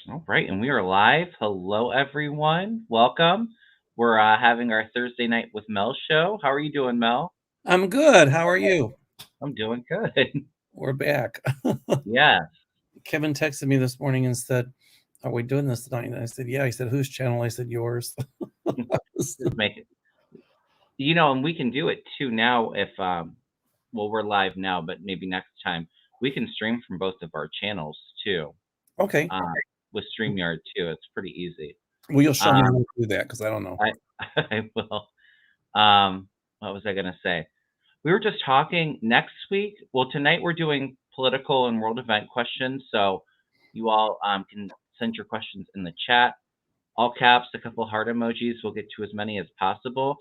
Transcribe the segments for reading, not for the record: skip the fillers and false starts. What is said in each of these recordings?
All right, and we are live. Hello, everyone. Welcome. We're having our Thursday night with Mel show. How are you doing, Mel? I'm good. How are you? I'm doing good. We're back. Yeah, Kevin texted me this morning and said, "Are we doing this tonight?" And I said, "Yeah." He said, "Whose channel?" I said, "Yours." just make it. And we can do it too now if well, we're live now, but maybe next time we can stream from both of our channels too. Okay. Uh, with StreamYard too. It's pretty easy. Well, you'll show me how Um, to do that because I don't know. I I will. What was I gonna say? We were just talking next week. Well, tonight we're doing political and world event questions. So you all can send your questions in the chat. All caps, a couple heart emojis. We'll get to as many as possible.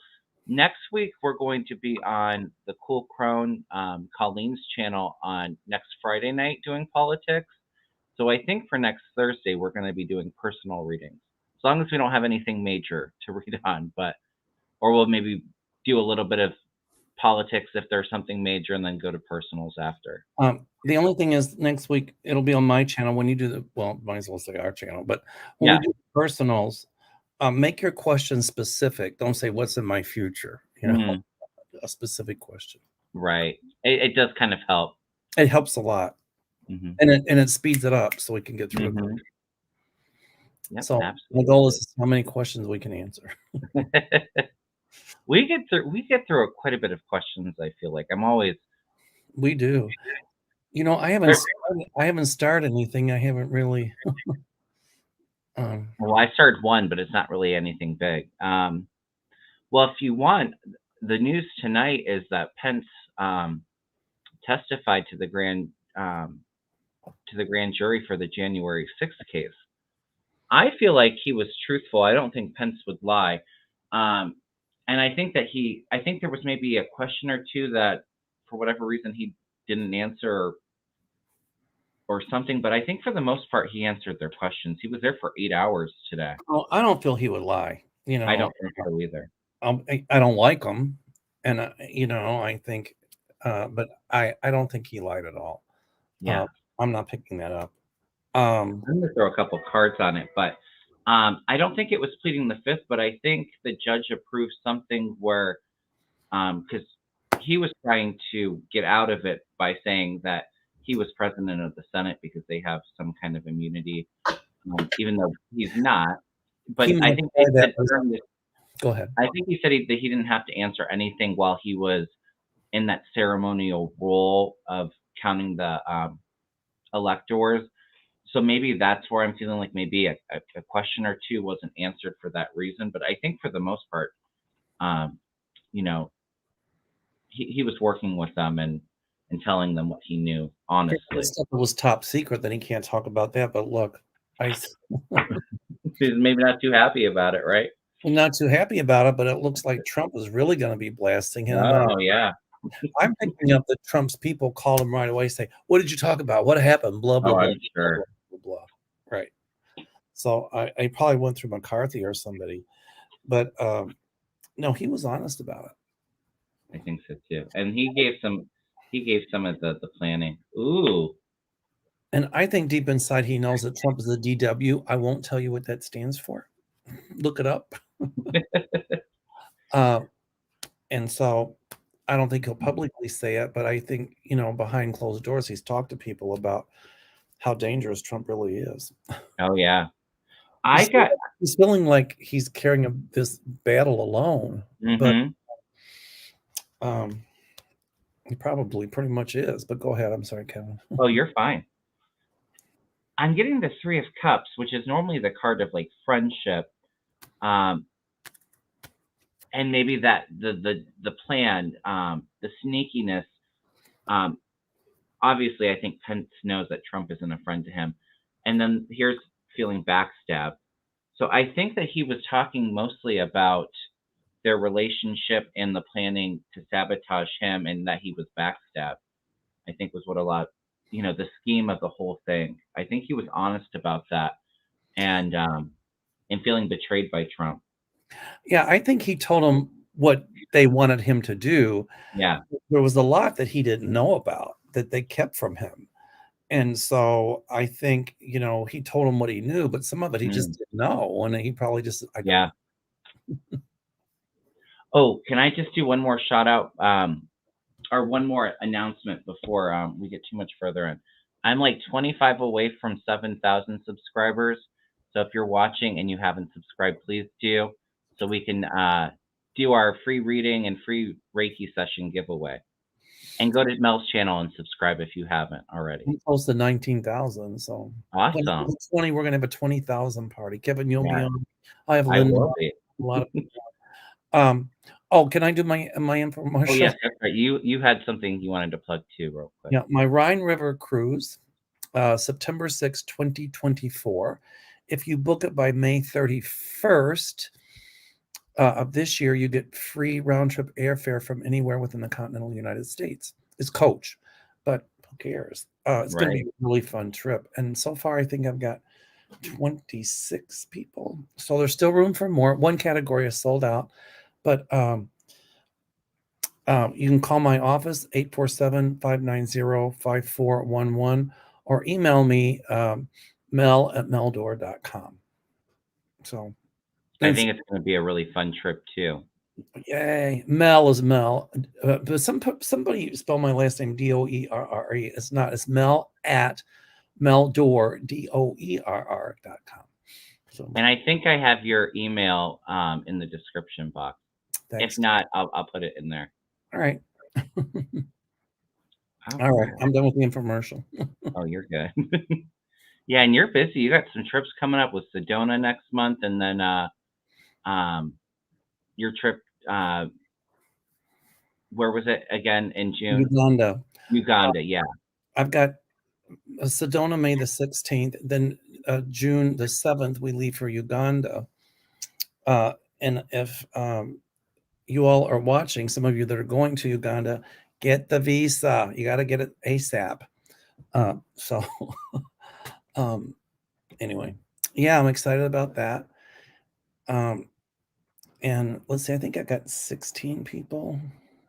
Next week, we're going to be on the Cool Crone Colleen's channel on next Friday night doing politics. So I think for next Thursday, we're going to be doing personal readings. As long as we don't have anything major to read on, or we'll maybe do a little bit of politics if there's something major and then go to personals after. The only thing is next week it'll be on my channel when you do might as well say our channel, but when we do personals, make your question specific. Don't say what's in my future, a specific question. Right. It does kind of help. It helps a lot. Mm-hmm. And it speeds it up so we can get through it. Yep, so absolutely. the goal is how many questions we can answer. we get through quite a bit of questions. I feel like we do. I haven't started anything. I haven't really. Well, I started one, but it's not really anything big. Well, if you want, the news tonight is that Pence testified to the grand jury for the January 6th case. I feel like he was truthful. I don't think Pence would lie. And I think there was maybe a question or two that for whatever reason he didn't answer or something, but I think for the most part he answered their questions. He was there for 8 hours today. Oh, I don't feel he would lie. I don't think so either. I don't like him, and I think, but I don't think he lied at all. Yeah, I'm not picking that up. I'm gonna throw a couple cards on it, but I don't think it was pleading the fifth, but I think the judge approved something where, because he was trying to get out of it by saying that he was president of the Senate because they have some kind of immunity, even though he's not. But I think they said go ahead. I think he said that he didn't have to answer anything while he was in that ceremonial role of counting the electors. So maybe that's where I'm feeling like maybe a question or two wasn't answered for that reason. But I think for the most part, he was working with them and telling them what he knew, honestly. Stuff that was top secret, then he can't talk about that. But look, he's maybe not too happy about it, right? I'm not too happy about it, but it looks like Trump is really going to be blasting him. Oh, yeah. I'm picking up that Trump's people called him right away, say, "What did you talk about? What happened?" Blah blah blah. I'm sure. Blah, blah, blah. Right. So I probably went through McCarthy or somebody, but no, he was honest about it. I think so too, and he gave some of the planning. Ooh. And I think deep inside he knows that Trump is a DW. I won't tell you what that stands for. Look it up. And so I don't think he'll publicly say it, but I think, behind closed doors, he's talked to people about how dangerous Trump really is. Oh, yeah. He's feeling like he's carrying this battle alone, but he probably pretty much is. But go ahead. I'm sorry, Kevin. Oh, you're fine. I'm getting the Three of Cups, which is normally the card of like friendship, and maybe that the plan, the sneakiness. Obviously, I think Pence knows that Trump isn't a friend to him, and then here's feeling backstabbed. So I think that he was talking mostly about their relationship and the planning to sabotage him, and that he was backstabbed. I think was what a lot, the scheme of the whole thing. I think he was honest about that, and feeling betrayed by Trump. Yeah, I think he told him what they wanted him to do. Yeah, there was a lot that he didn't know about that they kept from him, And so I think, he told him what he knew, but some of it he just didn't know. And he probably just, I don't Yeah. Oh, can I just do one more shout out or one more announcement before we get too much further in? I'm like 25 away from 7,000 subscribers. So if you're watching and you haven't subscribed, please do, so we can do our free reading and free Reiki session giveaway. And go to Mel's channel and subscribe if you haven't already. I'm close to 19,000. So Awesome. 20, we're gonna have a 20,000 party. Kevin, you'll be on. I have I Linda. will be. A lot of people. Oh, can I do my infomercial? Oh yes, that's right. You had something you wanted to plug too, real quick. Yeah, my Rhine River cruise, September 6, 2024. If you book it by May 31st of this year, you get free round-trip airfare from anywhere within the continental United States. It's coach, but who cares? It's going to be a really fun trip. And so far, I think I've got 26 people. So there's still room for more. One category is sold out, but you can call my office, 847-590-5411, or email me, mel@meldoerr.com. So I think it's going to be a really fun trip too. Yay. Mel is Mel. But somebody spell my last name Doerre. It's not. It's Mel at Doerr, Doerr.com. So, and I think I have your email in the description box. Thanks. If not, I'll put it in there. All right. All right. I'm done with the infomercial. Oh, you're good. Yeah, and you're busy. You got some trips coming up with Sedona next month, and then your trip. Where was it again in June? Uganda. Uganda, yeah. I've got Sedona May the 16th. Then June the 7th, we leave for Uganda. And if you all are watching, some of you that are going to Uganda, get the visa. You got to get it ASAP. So anyway, yeah, I'm excited about that. And let's see, I think I got 16 people,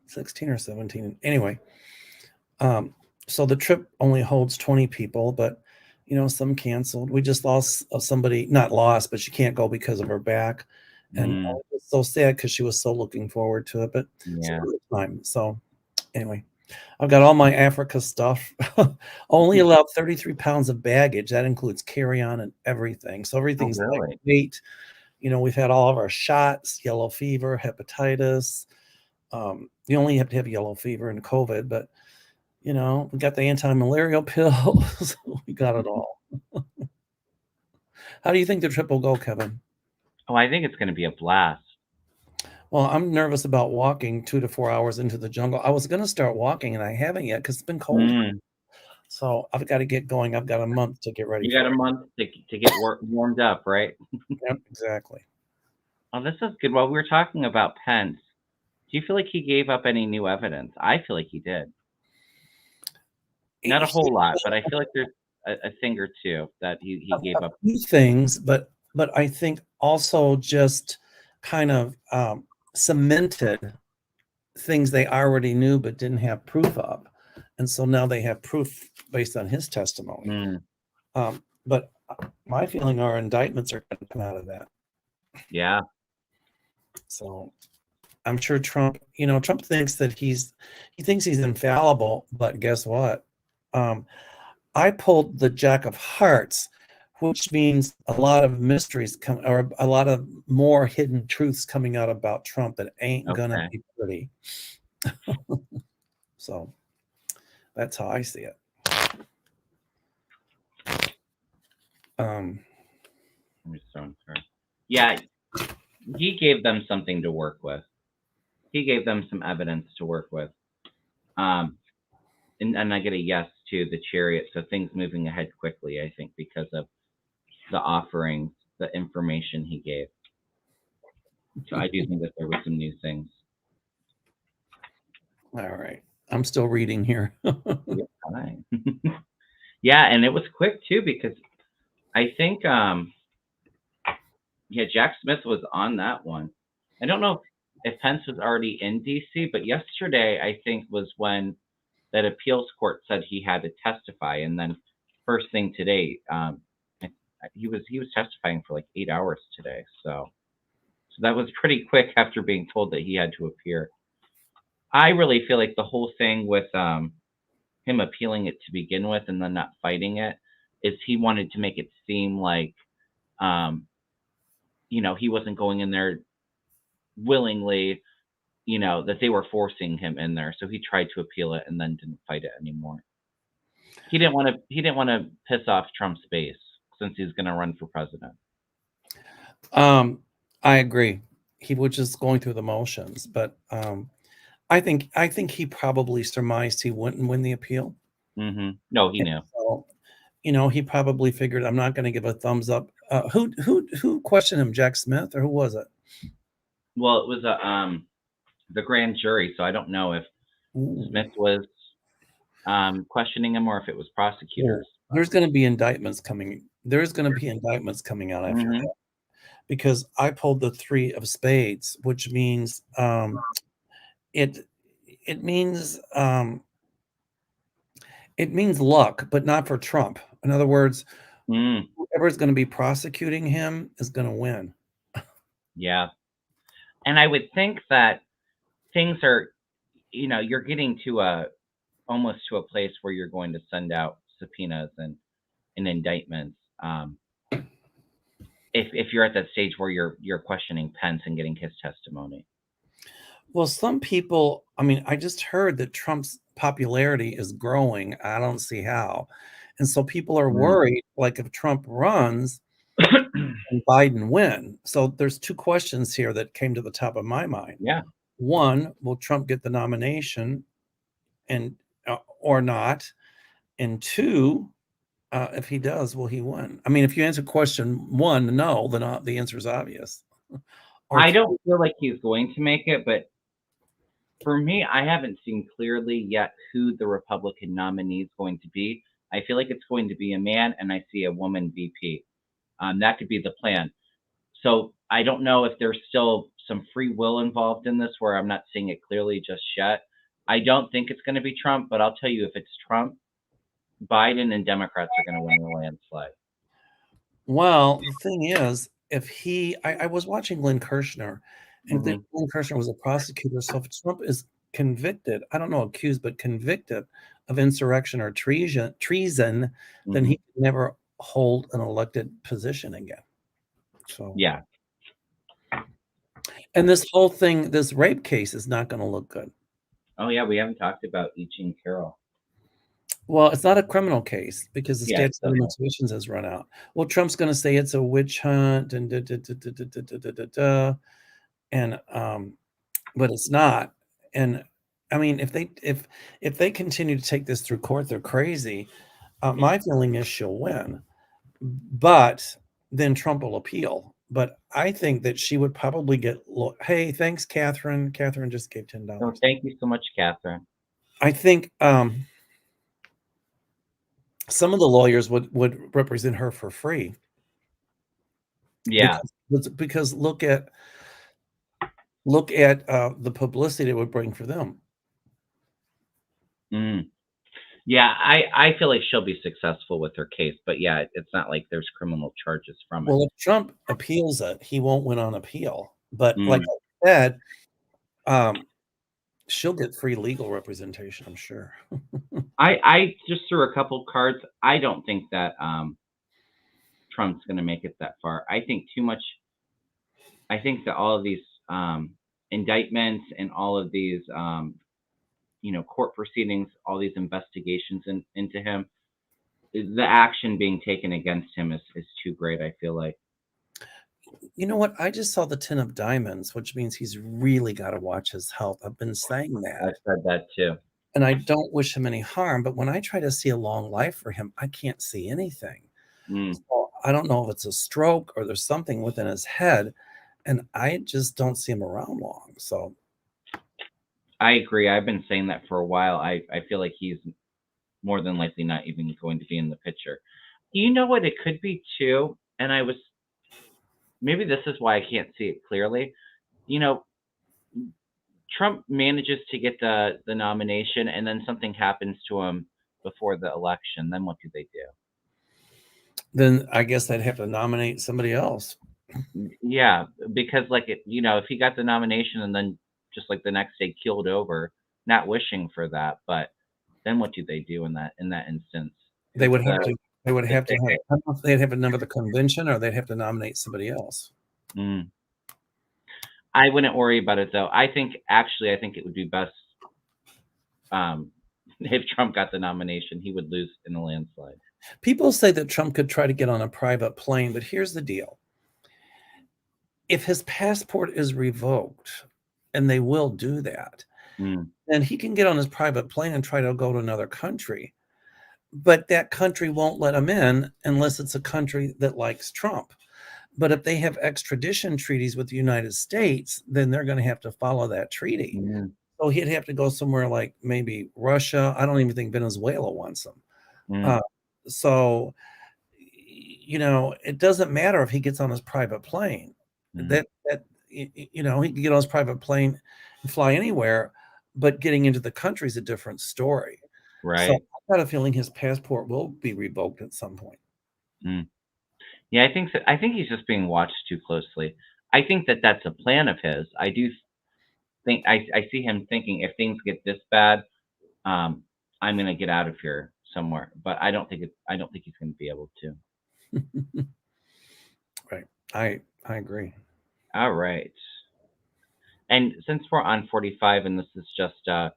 16 or 17. Anyway, so the trip only holds 20 people, but some canceled. We just lost somebody, not lost, but she can't go because of her back. And I was so sad because she was so looking forward to it, but yeah. time. So anyway, I've got all my Africa stuff. Only allowed 33 pounds of baggage. That includes carry-on and everything. So everything's like weight. We've had all of our shots, yellow fever, hepatitis. You only have to have yellow fever and COVID, but we got the anti-malarial pills. We got it all. How do you think the trip will go, Kevin? Oh, I think it's going to be a blast. Well, I'm nervous about walking 2 to 4 hours into the jungle. I was going to start walking, and I haven't yet because it's been cold. So I've got to get going. I've got a month to get ready. You got a month to get warmed up, right? Yep, exactly. Oh, this is good. Well, we were talking about Pence. Do you feel like he gave up any new evidence? I feel like he did. Not a whole lot, but I feel like there's a thing or two that he gave up. A few things, but I think also just kind of cemented things they already knew but didn't have proof of. And so now they have proof based on his testimony. But my feeling are indictments are going to come out of that. Yeah. So I'm sure Trump thinks that he thinks he's infallible, but guess what? I pulled the Jack of Hearts, which means a lot of mysteries or a lot of more hidden truths coming out about Trump that ain't gonna be pretty. So that's how I see it. Yeah, he gave them something to work with. He gave them some evidence to work with. And I get a yes to the chariot, so things moving ahead quickly, I think, because of the offerings, the information he gave. So I do think that there were some new things. All right. I'm still reading here. Yeah, and it was quick too, because I think Jack Smith was on that one. I don't know if Pence was already in DC, but yesterday I think was when that appeals court said he had to testify, and then first thing today. He was testifying for like 8 hours today, so that was pretty quick after being told that he had to appear. I really feel like the whole thing with him appealing it to begin with and then not fighting it is he wanted to make it seem like he wasn't going in there willingly, that they were forcing him in there. So he tried to appeal it and then didn't fight it anymore. He didn't want to piss off Trump's base since he's going to run for president. I agree. He was just going through the motions, but I think he probably surmised he wouldn't win the appeal. Mm-hmm. No, he knew. So, he probably figured I'm not going to give a thumbs up. Who questioned him? Jack Smith, or who was it? Well, it was the grand jury, so I don't know if Smith was questioning him or if it was prosecutors. There's going to be indictments coming. There's going to be indictments coming out after that, because I pulled the 3 of spades, which means it means luck, but not for Trump. In other words, whoever's going to be prosecuting him is going to win. Yeah. And I would think that things are, you're getting to almost to a place where you're going to send out subpoenas and indictments. If you're at that stage where you're questioning Pence and getting his testimony. Well, some people, I just heard that Trump's popularity is growing. I don't see how. And so people are worried, like if Trump runs and Biden win. So there's 2 questions here that came to the top of my mind. Yeah. 1, will Trump get the nomination and or not? And 2, if he does, will he win? If you answer question 1, no, then the answer is obvious. I don't feel like he's going to make it, but for me, I haven't seen clearly yet who the Republican nominee is going to be. I feel like it's going to be a man, and I see a woman VP. That could be the plan. So I don't know if there's still some free will involved in this where I'm not seeing it clearly just yet. I don't think it's going to be Trump, but I'll tell you, if it's Trump, Biden and Democrats are going to win the landslide. Well, the thing is, if I was watching Glenn Kirshner, and Glenn Kirshner was a prosecutor. So if Trump is convicted, I don't know, accused, but convicted of insurrection or treason, then he can never hold an elected position again. So yeah. And this whole thing, this rape case, is not going to look good. Oh yeah, we haven't talked about Jean Carroll. Well, it's not a criminal case because the statute of limitations has run out. Well, Trump's going to say it's a witch hunt and but it's not. And if they continue to take this through court, they're crazy. My feeling is she'll win, but then Trump will appeal. But I think that she would probably get. Hey, thanks, Catherine. Catherine just gave $10. Oh, thank you so much, Catherine. I think some of the lawyers would represent her for free. Yeah, because look at the publicity it would bring for them. Yeah, I feel like she'll be successful with her case, but yeah, it's not like there's criminal charges from it. Well, if Trump appeals it, he won't win on appeal. But like I said, she'll get free legal representation, I'm sure. I just threw a couple cards. I don't think that Trump's going to make it that far. I think too much. I think that all of these indictments and all of these court proceedings, all these investigations into him, the action being taken against him is too great, I feel like. You know what? I just saw the 10 of diamonds, which means he's really got to watch his health. I've been saying that. I've said that too. And I don't wish him any harm, but when I try to see a long life for him, I can't see anything. So I don't know if it's a stroke or there's something within his head, and I just don't see him around long. So I agree. I've been saying that for a while. I feel like he's more than likely not even going to be in the picture. You know what it could be too? And maybe this is why I can't see it clearly. Trump manages to get the nomination, and then something happens to him before the election. Then what do they do? Then I guess they'd have to nominate somebody else. Yeah, because like if he got the nomination and then just like the next day keeled over, not wishing for that, but then what do they do in that instance? They Who's would have the to. They would the have to have. ticket? I don't know if they'd have another convention, or they'd have to nominate somebody else. Mm. I wouldn't worry about it though. I think it would be best if Trump got the nomination, he would lose in a landslide. People say that Trump could try to get on a private plane, but here's the deal. If his passport is revoked, and they will do that, then he can get on his private plane and try to go to another country. But that country won't let him in unless it's a country that likes Trump. But if they have extradition treaties with the United States, then they're going to have to follow that treaty. Mm. So he'd have to go somewhere like maybe Russia. I don't even think Venezuela wants him. So, it doesn't matter if he gets on his private plane. That he can get on his private plane and fly anywhere, but getting into the country is a different story. Right. So I've got a feeling his passport will be revoked at some point. Yeah, I think so. I think he's just being watched too closely. I think that that's a plan of his. I do think I see him thinking if things get this bad, I'm going to get out of here somewhere. But I don't think he's going to be able to. Right. I agree. All right. And since we're on 45, and this is just a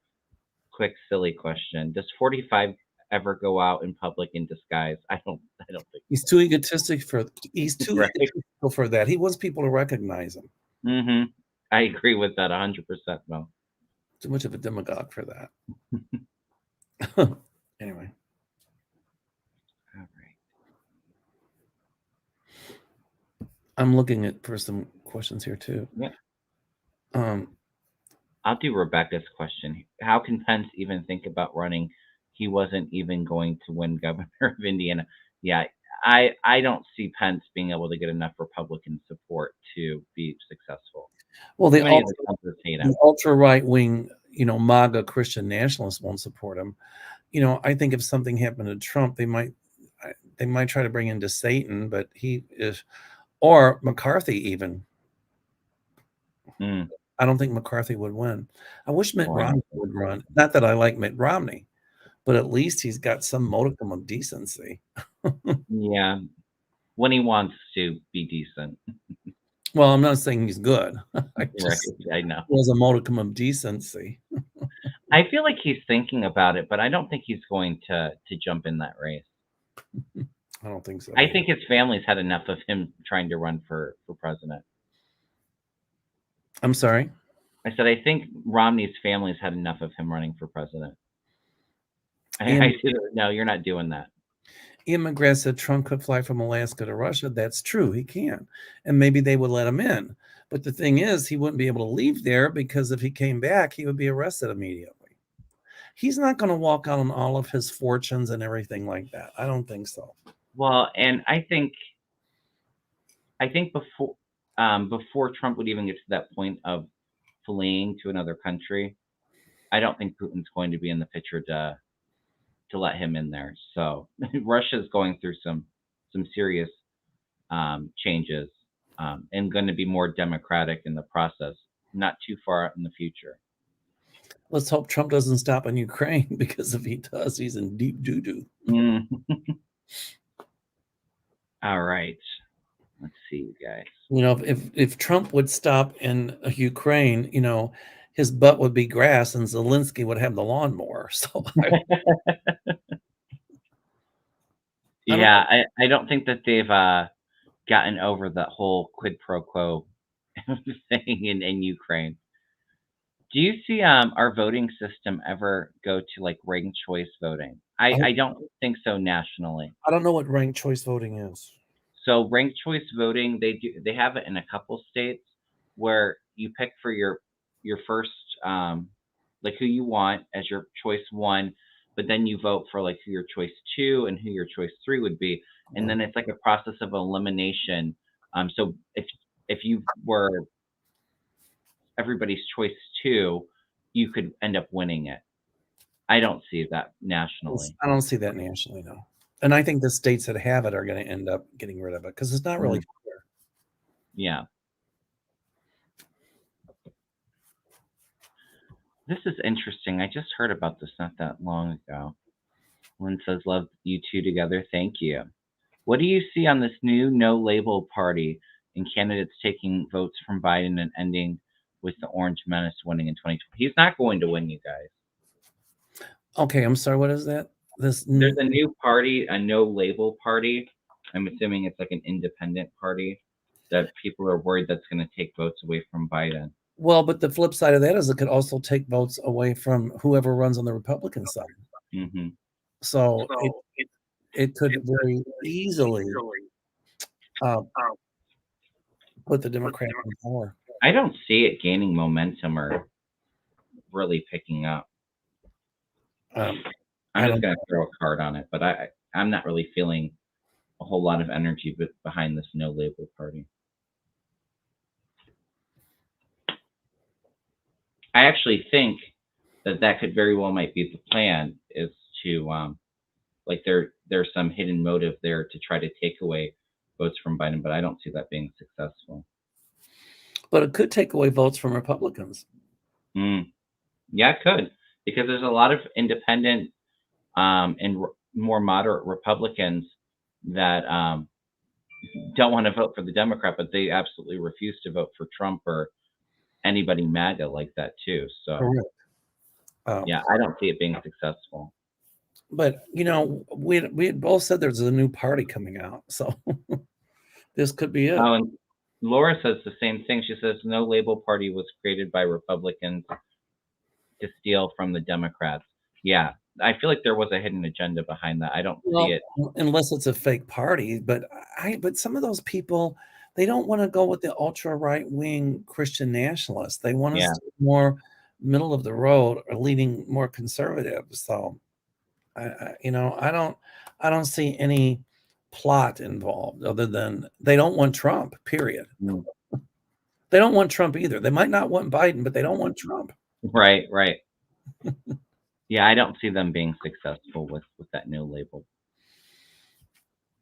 quick silly question, does 45 ever go out in public in disguise? I don't think he's too egotistic for right. egotistical for that. He wants people to recognize him. Mm-hmm. I agree with that 100%. No. Too much of a demagogue for that. Anyway. All right. I'm looking for some questions here too. Yeah. Um, I'll do Rebecca's question. How can Pence even think about running? He wasn't even going to win governor of Indiana. Yeah, I don't see Pence being able to get enough Republican support to be successful. Well, Too many of the Trumpers hate him. the ultra right wing, MAGA Christian nationalists won't support him. I think if something happened to Trump, they might try to bring in Satan, but he is, or McCarthy even. I don't think McCarthy would win. I wish Mitt Romney would run. Not that I like Mitt Romney, but at least he's got some modicum of decency. Yeah, when he wants to be decent. Well, I'm not saying he's good. I know. He has a modicum of decency. I feel like he's thinking about it, but I don't think he's going to jump in that race. I don't think so. I think his family's had enough of him trying to run for president. I'm sorry? I said, I think Romney's family's had enough of him running for president. I said, no, you're not doing that. Ian McGrath said Trump could fly from Alaska to Russia. That's true. He can. And maybe they would let him in. But the thing is, he wouldn't be able to leave there because if he came back, he would be arrested immediately. He's not going to walk out on all of his fortunes and everything like that. I don't think so. Well, and I think before Trump would even get to that point of fleeing to another country, I don't think Putin's going to be in the picture to let him in there. So Russia's going through some serious changes and going to be more democratic in the process, not too far out in the future. Let's hope Trump doesn't stop in Ukraine, because if he does, he's in deep doo-doo. All right. Let's see, you guys. If Trump would stop in Ukraine, his butt would be grass and Zelensky would have the lawnmower. So I don't think that they've gotten over the whole quid pro quo thing in Ukraine. Do you see our voting system ever go to like ranked choice voting? I don't think so nationally. I don't know what ranked choice voting is. So ranked choice voting, they have it in a couple states where you pick for your first like who you want as your choice 1, but then you vote for like who your choice 2 and who your choice 3 would be, and then it's like a process of elimination. So if you were everybody's choice 2, you could end up winning it. I don't see that nationally. I don't see that nationally, no. And I think the states that have it are going to end up getting rid of it because it's not really fair. Yeah. This is interesting. I just heard about this not that long ago. Lynn says, love you two together. Thank you. What do you see on this new no label party and candidates taking votes from Biden and ending with the Orange Menace winning in 2020? He's not going to win, you guys. Okay, I'm sorry. What is that? There's a new party, a no label party. I'm assuming it's like an independent party that people are worried that's going to take votes away from Biden. Well, but the flip side of that is it could also take votes away from whoever runs on the Republican side. Mm-hmm. So it could very easily put the Democrats in power. I don't see it gaining momentum or really picking up. I'm just going to throw a card on it, but I'm not really feeling a whole lot of energy behind this no label party. I actually think that could very well might be the plan, is to like there's some hidden motive there to try to take away votes from Biden, but I don't see that being successful. But it could take away votes from Republicans. Yeah, it could, because there's a lot of independent and more moderate Republicans that don't want to vote for the Democrat, but they absolutely refuse to vote for Trump or anybody MAGA like that too. So yeah, I don't see it being successful. But we both said there's a new party coming out, so this could be it. Oh, and Laura says the same thing. She says no label party was created by Republicans to steal from the Democrats. Yeah, I feel like there was a hidden agenda behind that. I don't see it unless it's a fake party. But some of those people, they don't want to go with the ultra right wing Christian nationalists. They want to stay more middle of the road or leaning more conservative. So I don't see any plot involved other than they don't want Trump, period. They don't want Trump either. They might not want Biden, but they don't want Trump. Right. Yeah, I don't see them being successful with that no label.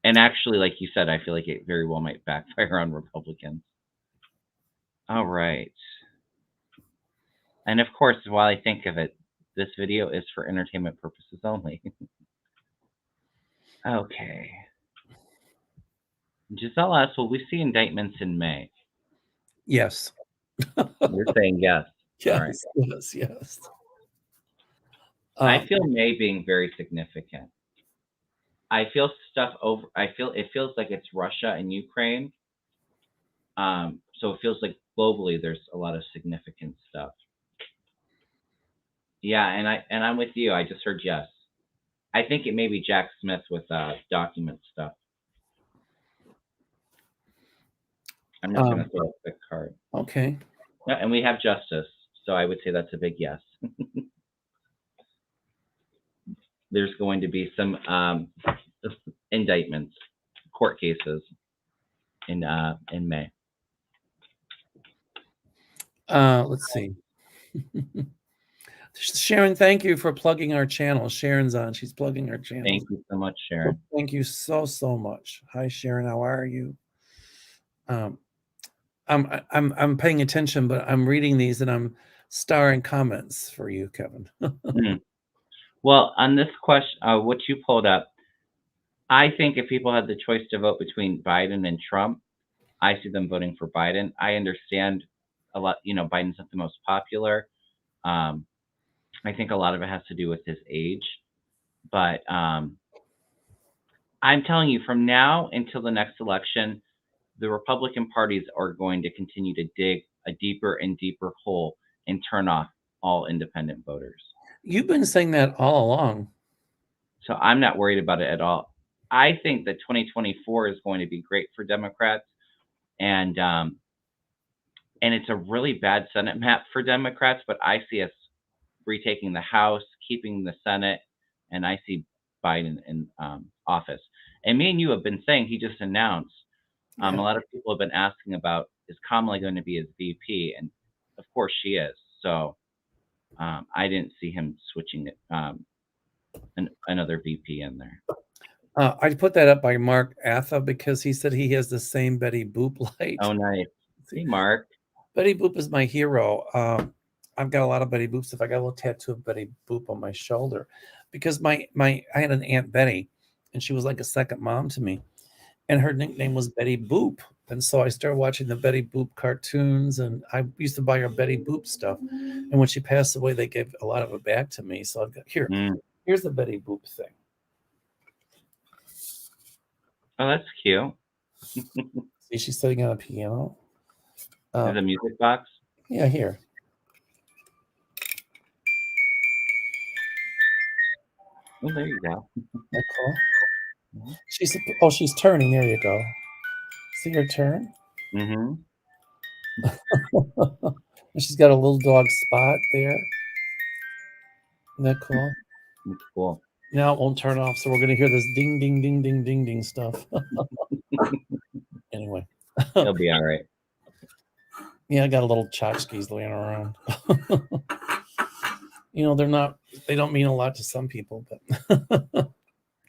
And actually, like you said, I feel like it very well might backfire on Republicans. All right. And of course, while I think of it, this video is for entertainment purposes only. Okay. Giselle asks, will we see indictments in May? Yes. You're saying yes. Yes, right. Yes. I feel May being very significant. I feel it feels like it's Russia and Ukraine. So it feels like globally there's a lot of significant stuff. Yeah, and I'm with you. I just heard yes. I think it may be Jack Smith with document stuff. I'm just going to throw a quick card. Okay. Yeah, and we have justice, so I would say that's a big yes. There's going to be some indictments, court cases in May. Let's see. Sharon, thank you for plugging our channel. Sharon's on. She's plugging our channel. Thank you so much, Sharon. Thank you so much. Hi, Sharon. How are you? I'm paying attention, but I'm reading these and I'm starring comments for you, Kevin. Well, on this question, what you pulled up, I think if people had the choice to vote between Biden and Trump, I see them voting for Biden. I understand a lot, Biden's not the most popular. I think a lot of it has to do with his age, but I'm telling you, from now until the next election, the Republican parties are going to continue to dig a deeper and deeper hole and turn off all independent voters. You've been saying that all along. So I'm not worried about it at all. I think that 2024 is going to be great for Democrats, and it's a really bad Senate map for Democrats, but I see us retaking the House, keeping the Senate, and I see Biden in office. And me and you have been saying, he just announced, a lot of people have been asking about, is Kamala going to be his VP? And of course she is. So I didn't see him switching it, another VP in there. I put that up by Mark Atha because he said he has the same Betty Boop light. Oh, nice. Hey, Mark. Betty Boop is my hero. I've got a lot of Betty Boops. If I got a little tattoo of Betty Boop on my shoulder, because I had an Aunt Betty, and she was like a second mom to me, and her nickname was Betty Boop. And so I started watching the Betty Boop cartoons, and I used to buy her Betty Boop stuff. And when she passed away, they gave a lot of it back to me. So I've got here's the Betty Boop thing. Oh, that's cute. See, she's sitting on a piano. There's a music box? Yeah, here. Oh, there you go. That's cool. She's turning. There you go. See her turn? Mm-hmm. She's got a little dog spot there. Isn't that cool? That's cool. Now it won't turn off, so we're going to hear this ding, ding, ding, ding, ding, ding stuff. Anyway. It'll be all right. Yeah, I got a little tchotchkes laying around. They don't mean a lot to some people, but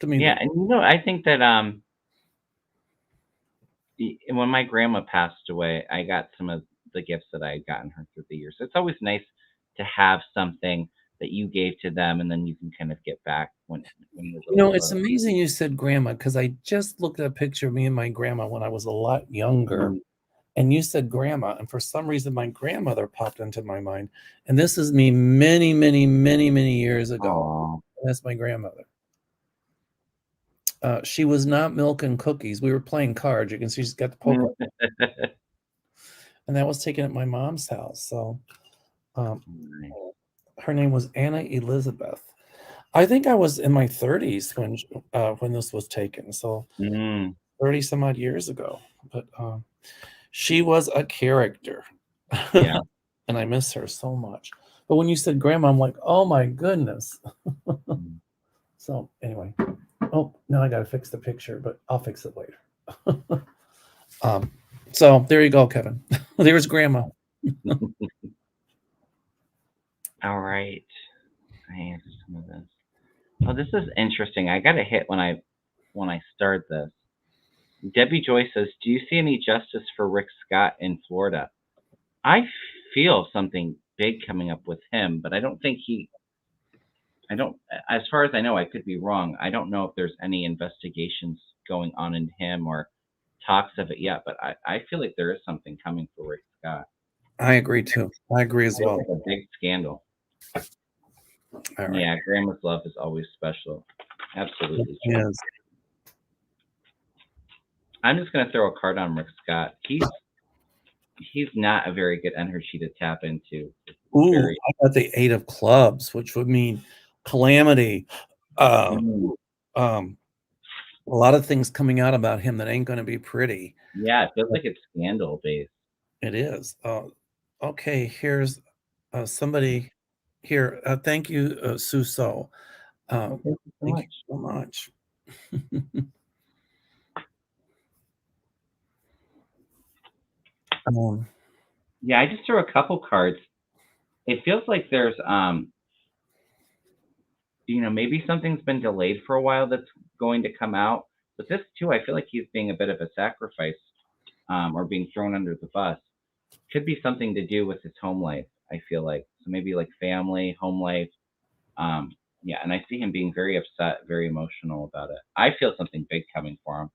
to me. Yeah, and I think that when my grandma passed away, I got some of the gifts that I had gotten her through the years. So it's always nice to have something that you gave to them, and then you can kind of get back when you're it's amazing you said grandma, because I just looked at a picture of me and my grandma when I was a lot younger. And you said grandma, and for some reason my grandmother popped into my mind. And this is me many, many, many, many years ago. That's my grandmother. She was not milk and cookies. We were playing cards. You can see she's got the poker. And that was taken at my mom's house. So her name was Anna Elizabeth. I think I was in my 30s when this was taken. So 30 some odd years ago. But she was a character. Yeah. And I miss her so much. But when you said grandma, I'm like, oh my goodness. So anyway. Oh, now I got to fix the picture, but I'll fix it later. So there you go, Kevin. There's grandma. All right. I answered some of this. Oh, this is interesting. I got a hit when I started this. Debbie Joy says, do you see any justice for Rick Scott in Florida? I feel something big coming up with him, but I don't think as far as I know, I could be wrong. I don't know if there's any investigations going on into him or talks of it yet, but I feel like there is something coming for Rick Scott. I agree too. I agree as well. Like a big scandal. All right. Yeah, grandma's love is always special. Absolutely true. Yes. I'm just going to throw a card on Rick Scott. He's not a very good energy to tap into. I got the 8 of clubs, which would mean calamity. A lot of things coming out about him that ain't going to be pretty. Yeah, it feels like it's scandal based. It is. Okay, here's somebody here. Thank you, Suso. Thank you so much. Yeah, I just threw a couple cards. It feels like there's maybe something's been delayed for a while that's going to come out. But this too, I feel like he's being a bit of a sacrifice, or being thrown under the bus. Could be something to do with his home life, I feel like. So maybe like family, home life. Yeah, and I see him being very upset, very emotional about it. I feel something big coming for him.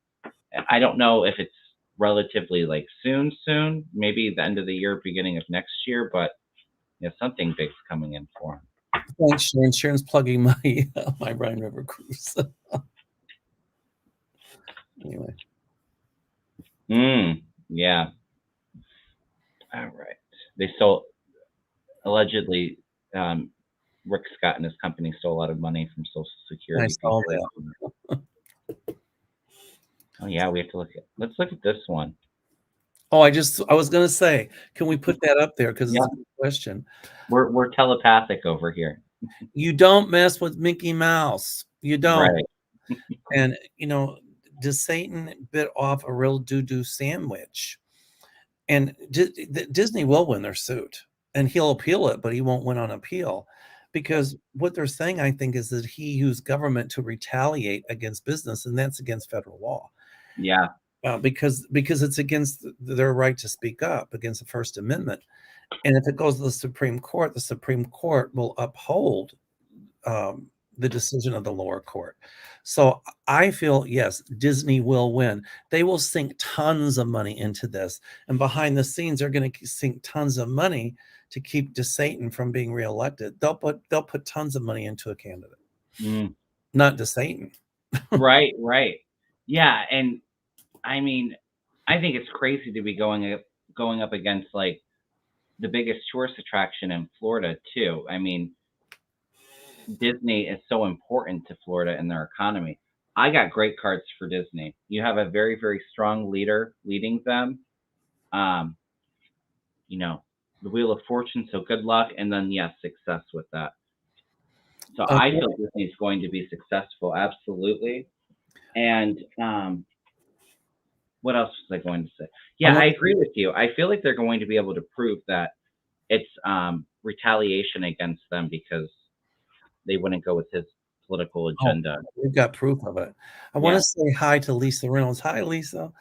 I don't know if it's relatively like soon, maybe the end of the year, beginning of next year, but something big's coming in for him. Thanks, Sharon. Sharon's plugging my my Rhine River cruise. Anyway. Yeah. All right. They stole, allegedly, Rick Scott and his company stole a lot of money from Social Security. I saw that. Oh yeah, let's look at this one. Oh, I was gonna say, can we put that up there? Because it's a good question. We're telepathic over here. You don't mess with Mickey Mouse. You don't. Right. And DeSatan bit off a real doo-doo sandwich. And Disney will win their suit. And he'll appeal it, but he won't win on appeal. because what they're saying, I think, is that he used government to retaliate against business, and that's against federal law. Yeah. Because it's against their right to speak up against the First Amendment. And if it goes to the Supreme Court will uphold the decision of the lower court. So I feel, yes, Disney will win. They will sink tons of money into this. And behind the scenes, they're going to sink tons of money to keep DeSantis from being reelected. They'll put tons of money into a candidate, not DeSantis. Right. Yeah. And I mean, I think it's crazy to be going up against like the biggest tourist attraction in Florida too. I mean, Disney is so important to Florida and their economy. I got great cards for Disney. You have a very, very strong leader leading them. Um, the Wheel of Fortune, so good luck, and then yes, success with that. So I feel Disney is going to be successful, absolutely. And what else was I going to say? Yeah, I agree with you. I feel like they're going to be able to prove that it's retaliation against them because they wouldn't go with his political agenda. We've got proof of it. I want to say hi to Lisa Reynolds. Hi, Lisa.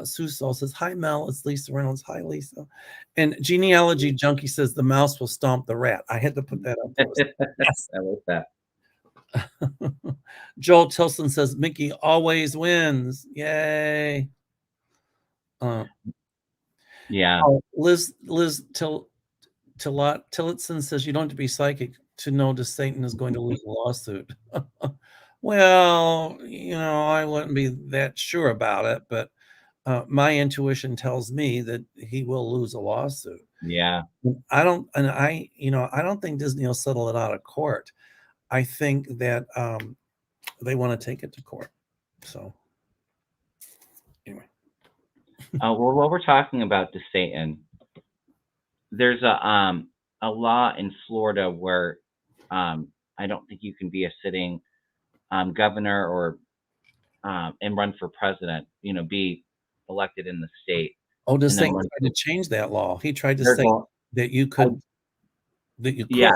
Suso says, hi, Mel. It's Lisa Reynolds. Hi, Lisa. And Genealogy Junkie says, the mouse will stomp the rat. I had to put that up first. Yes, I like that. Joel Tilson says, Mickey always wins. Yay. Yeah. Liz Tillotson says, you don't have to be psychic to know DeSantis is going to lose a lawsuit. Well, I wouldn't be that sure about it, but my intuition tells me that he will lose a lawsuit. Yeah. I don't think Disney will settle it out of court. I think that they want to take it to court. So anyway. Well, while we're talking about DeSantis, there's a law in Florida where I don't think you can be a sitting governor or and run for president. Be elected in the state. Oh, DeSantis tried to change that law. He tried to say that you could. Yeah,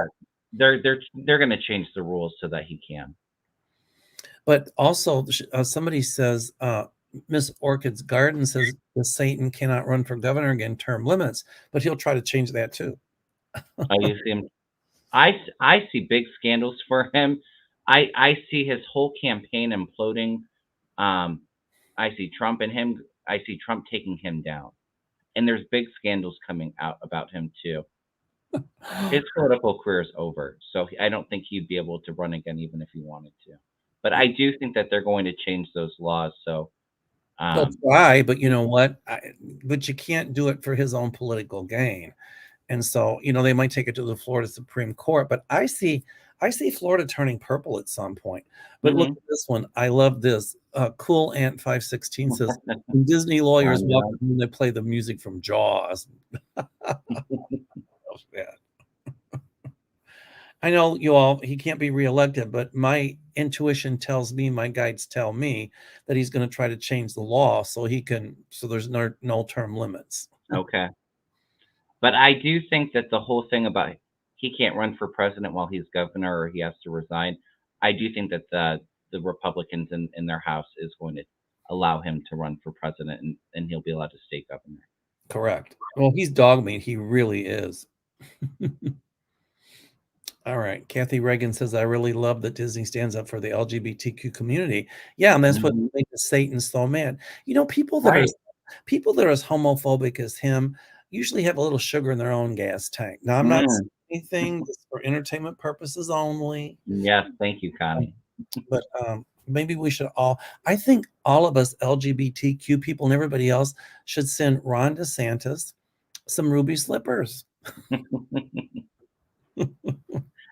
they're going to change the rules so that he can. But also, somebody says, Miss Orchid's Garden says DeSantis cannot run for governor again, term limits, but he'll try to change that too. You see him. I see big scandals for him. I see his whole campaign imploding. I see Trump and him. I see Trump taking him down, and there's big scandals coming out about him too. His political career is over, so I don't think he'd be able to run again, even if he wanted to. But I do think that they're going to change those laws. So they'll try, but you know what? But you can't do it for his own political gain. And so, they might take it to the Florida Supreme Court, but I see Florida turning purple at some point. But look at this one. I love this. Cool Ant 516 says, Disney lawyers walk when they play the music from Jaws. I know he can't be reelected, but my intuition tells me, my guides tell me that he's going to try to change the law so there's no term limits. Okay. But I do think that the whole thing about he can't run for president while he's governor or he has to resign, I do think that the Republicans in their House is going to allow him to run for president and he'll be allowed to stay governor. Correct. Well, he's dog meat. He really is. All right. Kathy Reagan says, I really love that Disney stands up for the LGBTQ community. Yeah, and that's what makes Satan so mad. People that are as homophobic as him usually have a little sugar in their own gas tank. Now, I'm not saying anything for entertainment purposes only. Yes, thank you, Connie. But maybe we should I think all of us LGBTQ people and everybody else should send Ron DeSantis some ruby slippers.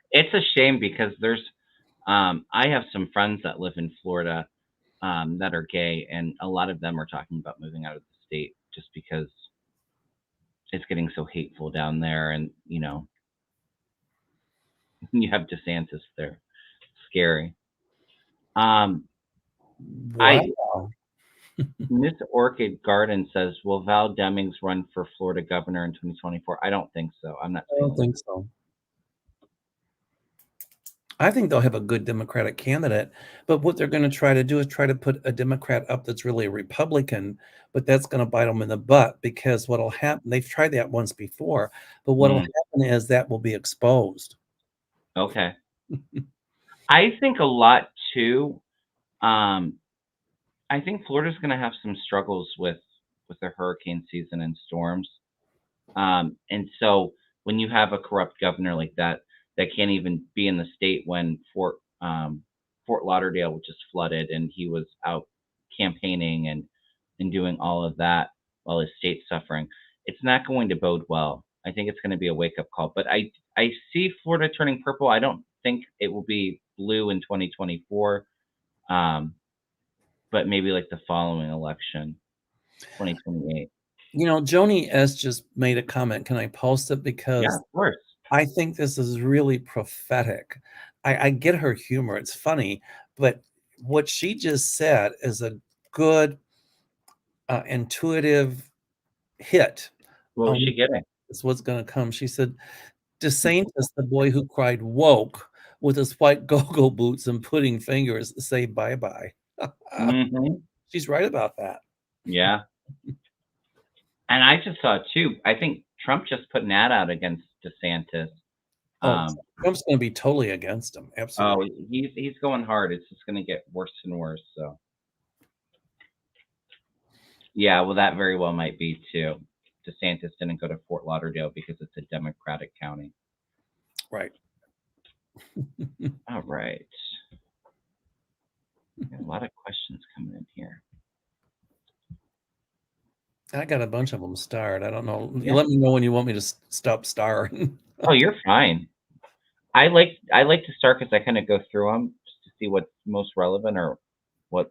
It's a shame because there's I have some friends that live in Florida that are gay, and a lot of them are talking about moving out of the state just because it's getting so hateful down there, and you have DeSantis there. Scary. Wow. Miss Orchid Garden says, will Val Demings run for Florida governor in 2024? I don't think so. I don't think so. I think they'll have a good Democratic candidate, but what they're going to try to do is try to put a Democrat up that's really a Republican, but that's going to bite them in the butt because what'll happen, they've tried that once before, but what'll happen is that will be exposed. Okay. I think a lot too. I think Florida's going to have some struggles with the hurricane season and storms. And so when you have a corrupt governor like that can't even be in the state when Fort Lauderdale just flooded and he was out campaigning and doing all of that while his state's suffering, it's not going to bode well. I think it's going to be a wake up call. But I see Florida turning purple. I don't think it will be blue in 2024. But maybe like the following election, 2028. Joni S. just made a comment. Can I post it? Because Yeah, of course. I think this is really prophetic. I get her humor. It's funny, but what she just said is a good, intuitive hit. What was she getting? It's what's going to come. She said, DeSantis, the boy who cried woke with his white go-go boots and pudding fingers, say bye-bye. She's right about that. Yeah. And I just saw it too. I think Trump just put an ad out against DeSantis. Trump's going to be totally against him. Absolutely. Oh, he's going hard. It's just going to get worse and worse. So, yeah, well, that very well might be too. DeSantis didn't go to Fort Lauderdale because it's a Democratic county. Right. All right. A lot of questions coming in here. I got a bunch of them starred. I don't know. Yeah. Let me know when you want me to stop starring. Oh, you're fine. I like to start because I kind of go through them just to see what's most relevant or what.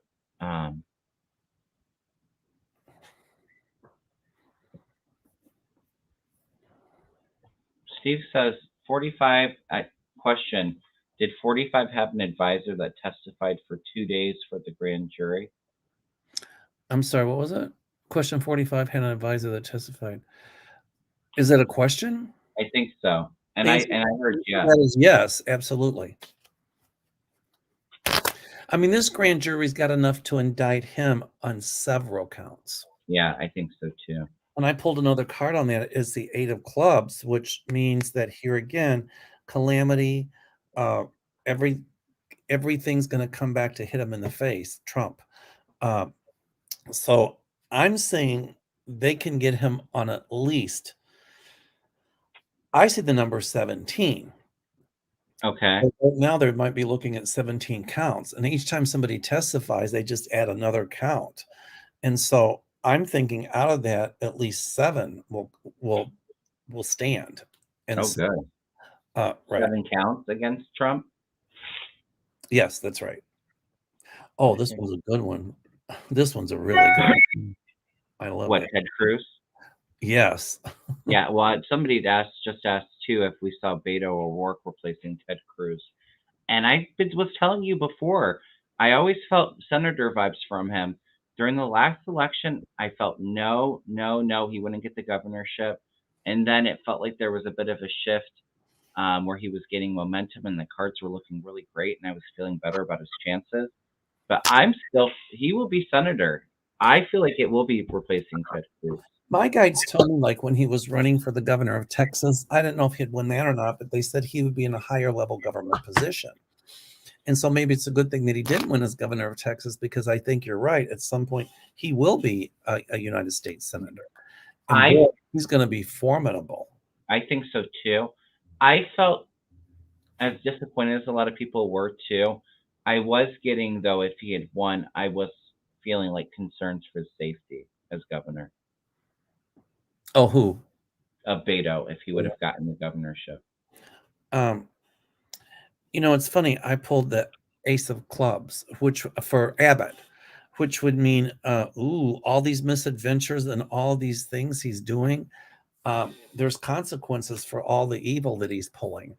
Steve says 45 question. Did 45 have an advisor that testified for 2 days for the grand jury? I'm sorry, what was it? Question 45 had an advisor that testified. Is that a question? I think so. And I heard yes. That is yes, absolutely. I mean, this grand jury's got enough to indict him on several counts. Yeah, I think so too. When I pulled another card on that, is the 8 of clubs, which means that here again, calamity, everything's going to come back to hit him in the face, Trump. So I'm saying they can get him on at least, I see the number 17. Okay. But now they might be looking at 17 counts, and each time somebody testifies, they just add another count. And so I'm thinking out of that, at least 7 will stand. And good. Right. 7 counts against Trump? Yes, that's right. Oh, this was a good one. This one's a really good one. I love it. Ted Cruz? Yes. Yeah, well, somebody just asked too if we saw Beto O'Rourke replacing Ted Cruz. And I was telling you before, I always felt senator vibes from him. During the last election, I felt no, he wouldn't get the governorship. And then it felt like there was a bit of a shift where he was getting momentum and the cards were looking really great and I was feeling better about his chances. But he will be senator. I feel like it will be replacing Ted Cruz. My guides told me, like, when he was running for the governor of Texas, I didn't know if he'd win that or not, but they said he would be in a higher level government position. And so maybe it's a good thing that he didn't win as governor of Texas, because I think you're right. At some point, he will be a United States senator. And he's going to be formidable. I think so, too. I felt as disappointed as a lot of people were, too. I was getting, though, if he had won, I was feeling like concerns for his safety as governor. Oh, who? Of Beto, if he would have gotten the governorship. It's funny. I pulled the Ace of Clubs, which for Abbott, which would mean, all these misadventures and all these things he's doing. There's consequences for all the evil that he's pulling,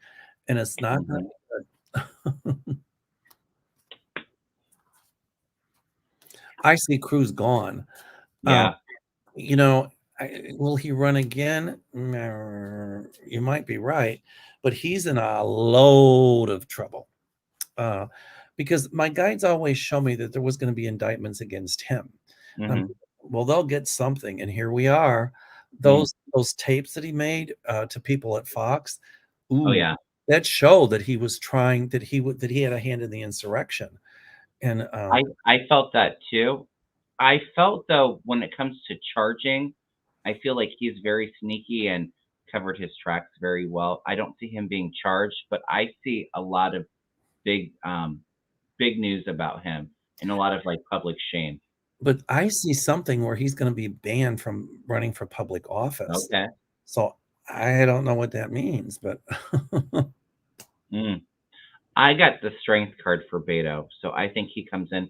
and it's not good. I see Cruz gone. Yeah. Will he run again? You might be right, but he's in a load of trouble. because my guides always show me that there was going to be indictments against him. Well, they'll get something, and here we are. Those tapes that he made to people at Fox, Oh yeah, that show that he was trying, that he had a hand in the insurrection. And I felt that too. I felt though when it comes to charging, I feel like he's very sneaky and covered his tracks very well. I don't see him being charged, but I see a lot of big big news about him and a lot of like public shame. but I see something where he's going to be banned from running for public office. Okay. So I don't know what that means, but I got the strength card for Beto, so I think he comes in.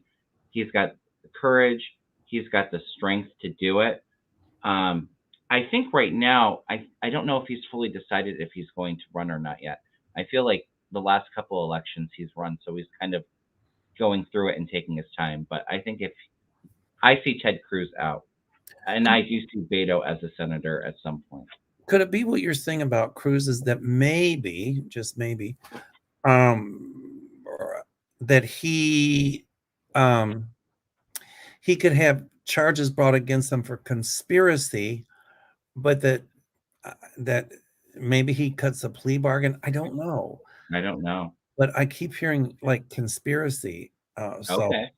He's got the courage. He's got the strength to do it. I think right now, I don't know if he's fully decided if he's going to run or not yet. I feel like the last couple elections he's run, so he's kind of going through it and taking his time. But I think if I see Ted Cruz out, and I do see Beto as a senator at some point. Could it be what you're saying about Cruz is that maybe, just maybe, that he could have charges brought against him for conspiracy, but that maybe he cuts a plea bargain? I don't know. I don't know. But I keep hearing like conspiracy. Okay.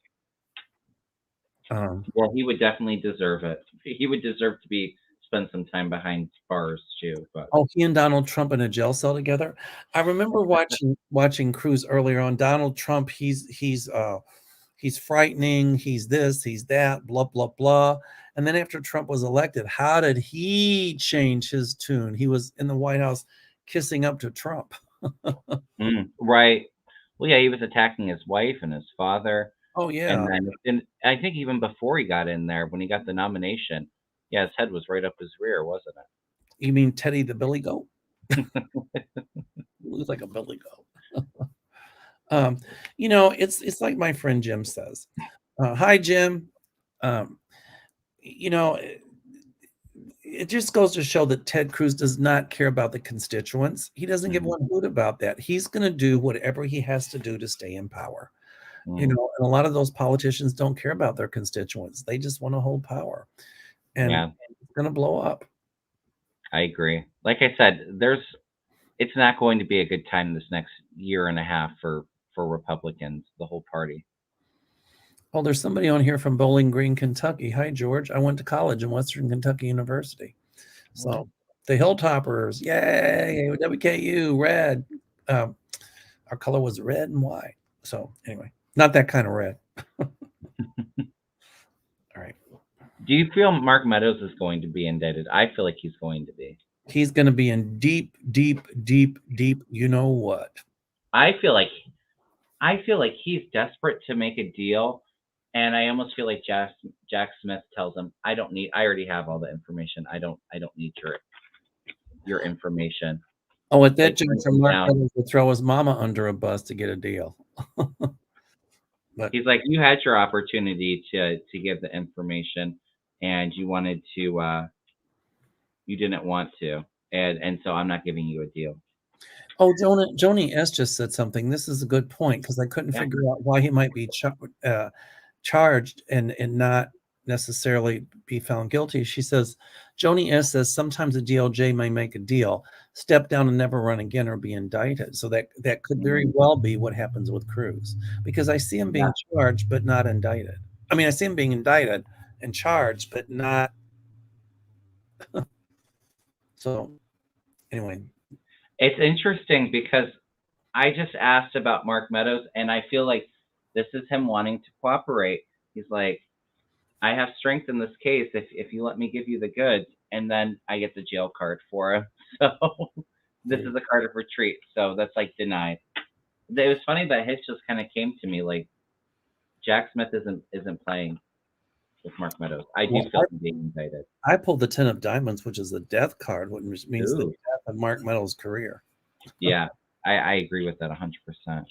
Well, he would definitely deserve it. He would deserve to spend some time behind bars too. But he and Donald Trump in a jail cell together. I remember watching Cruz earlier on. Donald Trump, he's frightening. He's this, he's that, blah blah blah. And then after Trump was elected, how did he change his tune? He was in the White House kissing up to Trump. Right. Well, yeah, he was attacking his wife and his father. Oh yeah. And I think even before he got in there, when he got the nomination, yeah, his head was right up his rear, wasn't it? You mean Teddy the Billy Goat? He looks like a billy goat. It's like my friend Jim says. Hi, Jim. It just goes to show that Ted Cruz does not care about the constituents. He doesn't give one hoot about that. He's going to do whatever he has to do to stay in power. And a lot of those politicians don't care about their constituents. They just want to hold power. And it's going to blow up. I agree. Like I said, it's not going to be a good time this next year and a half for Republicans, the whole party. Oh, there's somebody on here from Bowling Green, Kentucky. Hi, George. I went to college in Western Kentucky University. So the Hilltoppers, yay, WKU, red. Our color was red and white. So anyway, not that kind of red. All right. Do you feel Mark Meadows is going to be indicted? I feel like he's going to be. He's going to be in deep, deep, deep, deep. You know what? I feel like he's desperate to make a deal, and I almost feel like Jack Smith tells him, I already have all the information. I don't need your information. Oh, at that juncture, Mark Meadows would throw his mama under a bus to get a deal. But he's like, you had your opportunity to give the information, and you wanted to, you didn't want to, and so I'm not giving you a deal. Oh, Joni S just said something. This is a good point because I couldn't figure out why he might be charged and not necessarily be found guilty. She says, Joni S says sometimes the DOJ may make a deal, step down and never run again or be indicted. So that could very well be what happens with Cruz, because I see him being charged but not indicted. I mean, I see him being indicted and charged but not. So anyway. It's interesting because I just asked about Mark Meadows, and I feel like this is him wanting to cooperate. He's like, I have strength in this case if you let me give you the goods, and then I get the jail card for him. So this is a card of retreat. So that's like denied. It was funny that his just kind of came to me like Jack Smith isn't playing with Mark Meadows. I do feel him being indicted. I pulled the 10 of diamonds, which is a death card, which means the death of Mark Meadows' career. Yeah, I agree with that 100%.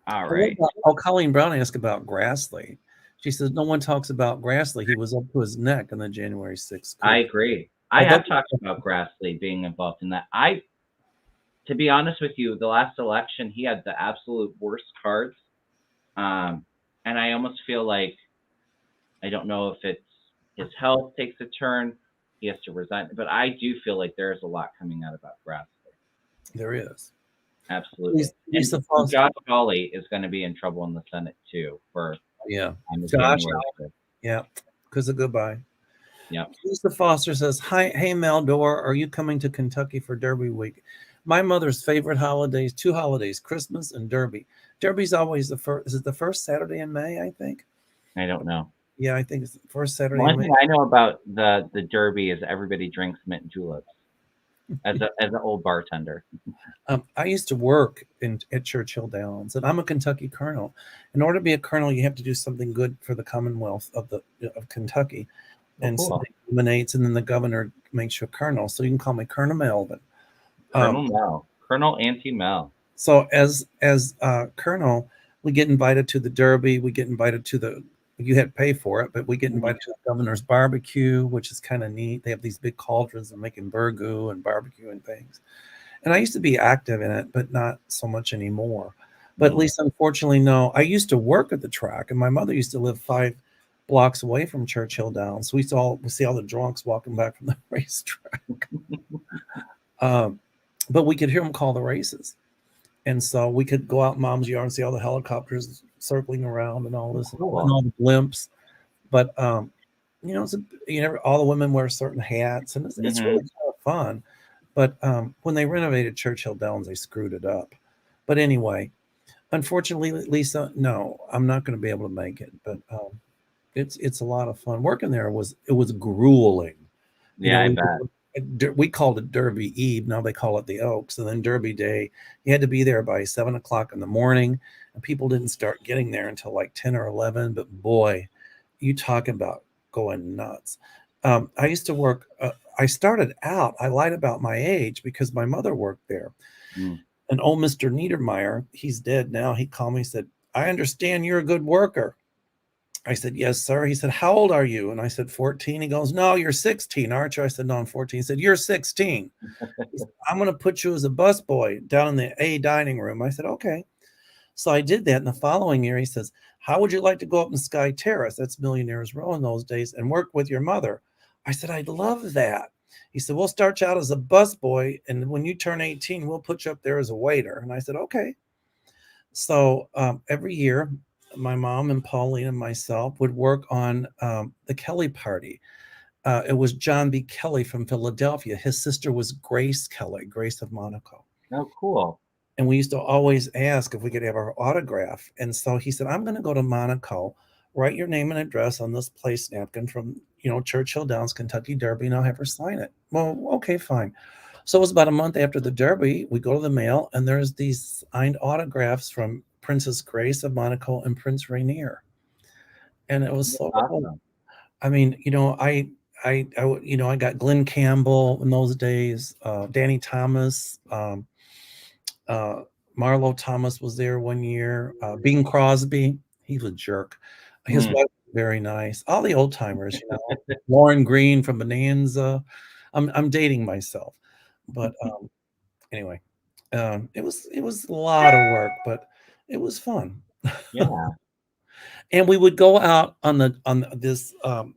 All right. Colleen Brown asked about Grassley. She says no one talks about Grassley. He was up to his neck on the January 6th. I agree. I have talked about Grassley being involved in that. to be honest with you, the last election he had the absolute worst cards, and I almost feel like I don't know if it's his health takes a turn, he has to resign, but I do feel like there is a lot coming out about Grassley. There is. Absolutely. And Lisa Foster. Josh Hawley is going to be in trouble in the Senate too for Josh, January. Yeah, because of goodbye. Yeah. Lisa Foster says, "Hi, hey Mel, Doerr, are you coming to Kentucky for Derby week? My mother's favorite holidays, 2 holidays, Christmas and Derby. Derby's always the first. Is it the first Saturday in May? I think. I don't know. Yeah, I think it's the first Saturday. One thing I know about the Derby is everybody drinks mint juleps. As an old bartender. I used to work at Churchill Downs, and I'm a Kentucky colonel. In order to be a colonel, you have to do something good for the Commonwealth of Kentucky, and cool. So they nominates, and then the governor makes you a colonel. So you can call me Colonel Melvin. Colonel Mel, Colonel Auntie Mel. So as colonel, we get invited to the Derby. We get invited to the. You had to pay for it, but we get invited to the governor's barbecue, which is kind of neat. They have these big cauldrons and making burgoo and barbecue and things. And I used to be active in it, but not so much anymore. But at least, unfortunately, no. I used to work at the track, and my mother used to live 5 blocks away from Churchill Downs. So we see all the drunks walking back from the racetrack. But we could hear them call the races. And so we could go out in Mom's yard and see all the helicopters circling around and all this, and all the blimps. But all the women wear certain hats, and it's really kind of fun. But when they renovated Churchill Downs, they screwed it up. But anyway, unfortunately, Lisa, no, I'm not going to be able to make it. But it's a lot of fun. Working there was grueling. Yeah, I bet. We called it Derby Eve. Now they call it the Oaks. And then Derby Day, you had to be there by 7 o'clock in the morning. And people didn't start getting there until like 10 or 11. But boy, you talk about going nuts. I used to work. I started out, I lied about my age because my mother worked there. And old Mr. Niedermeyer, he's dead now. He called me and said, "I understand you're a good worker." I said, "Yes, sir." He said, "How old are you?" And I said, 14. He goes, "No, you're 16, aren't you?" I said, "No, I'm 14. He said, "You're 16. He said, "I'm going to put you as a busboy down in the A dining room." I said, "Okay." So I did that. In the following year, he says, "How would you like to go up in Sky Terrace?" That's Millionaires Row in those days, "and work with your mother?" I said, "I'd love that." He said, "We'll start you out as a busboy, and when you turn 18, we'll put you up there as a waiter." And I said, "Okay." So every year, my mom and Pauline and myself would work on the Kelly party. It was John B. Kelly from Philadelphia. His sister was Grace Kelly, Grace of Monaco. Oh, cool. And we used to always ask if we could have our autograph. And so he said, "I'm going to go to Monaco, write your name and address on this place napkin from, Churchill Downs, Kentucky Derby, and I'll have her sign it." Well, okay, fine. So it was about a month after the Derby. We go to the mail, and there's these signed autographs from Princess Grace of Monaco and Prince Rainier. And it was so awesome. I mean, I got Glenn Campbell in those days, Danny Thomas, Marlo Thomas was there one year, Bing Crosby, he was a jerk. His wife was very nice. All the old timers, Lauren Green from Bonanza. I'm dating myself, but anyway, it was a lot of work, but it was fun. Yeah. And we would go out on this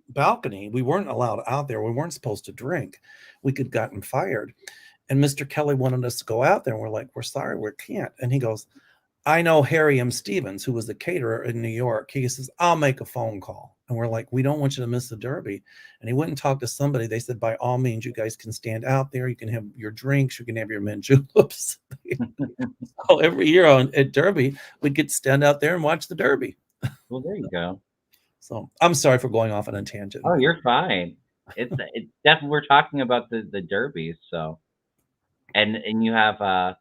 balcony. We weren't allowed out there. We weren't supposed to drink. We could gotten fired. And Mr. Kelly wanted us to go out there. And we're like, "We're sorry, we can't." And he goes, "I know Harry M. Stevens, who was the caterer in New York." He says, "I'll make a phone call." And we're like, "We don't want you to miss the Derby." And he went and talked to somebody. They said, "By all means, you guys can stand out there. You can have your drinks. You can have your mint juleps." So every year at Derby, we'd get to stand out there and watch the Derby. Well, there you go. So I'm sorry for going off on a tangent. Oh, you're fine. It's definitely, we're talking about the derbies, so and you have a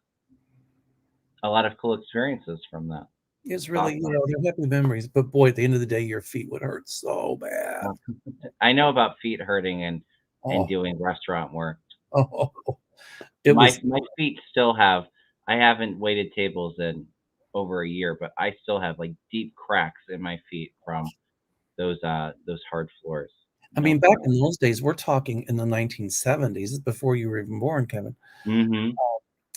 lot of cool experiences from that. It's really, they're happy memories. But boy, at the end of the day, your feet would hurt so bad. I know about feet hurting and doing restaurant work. Oh, my feet still have. I haven't waited tables in over a year, but I still have like deep cracks in my feet from those hard floors. I mean, back in those days, we're talking in the 1970s, before you were even born, Kevin.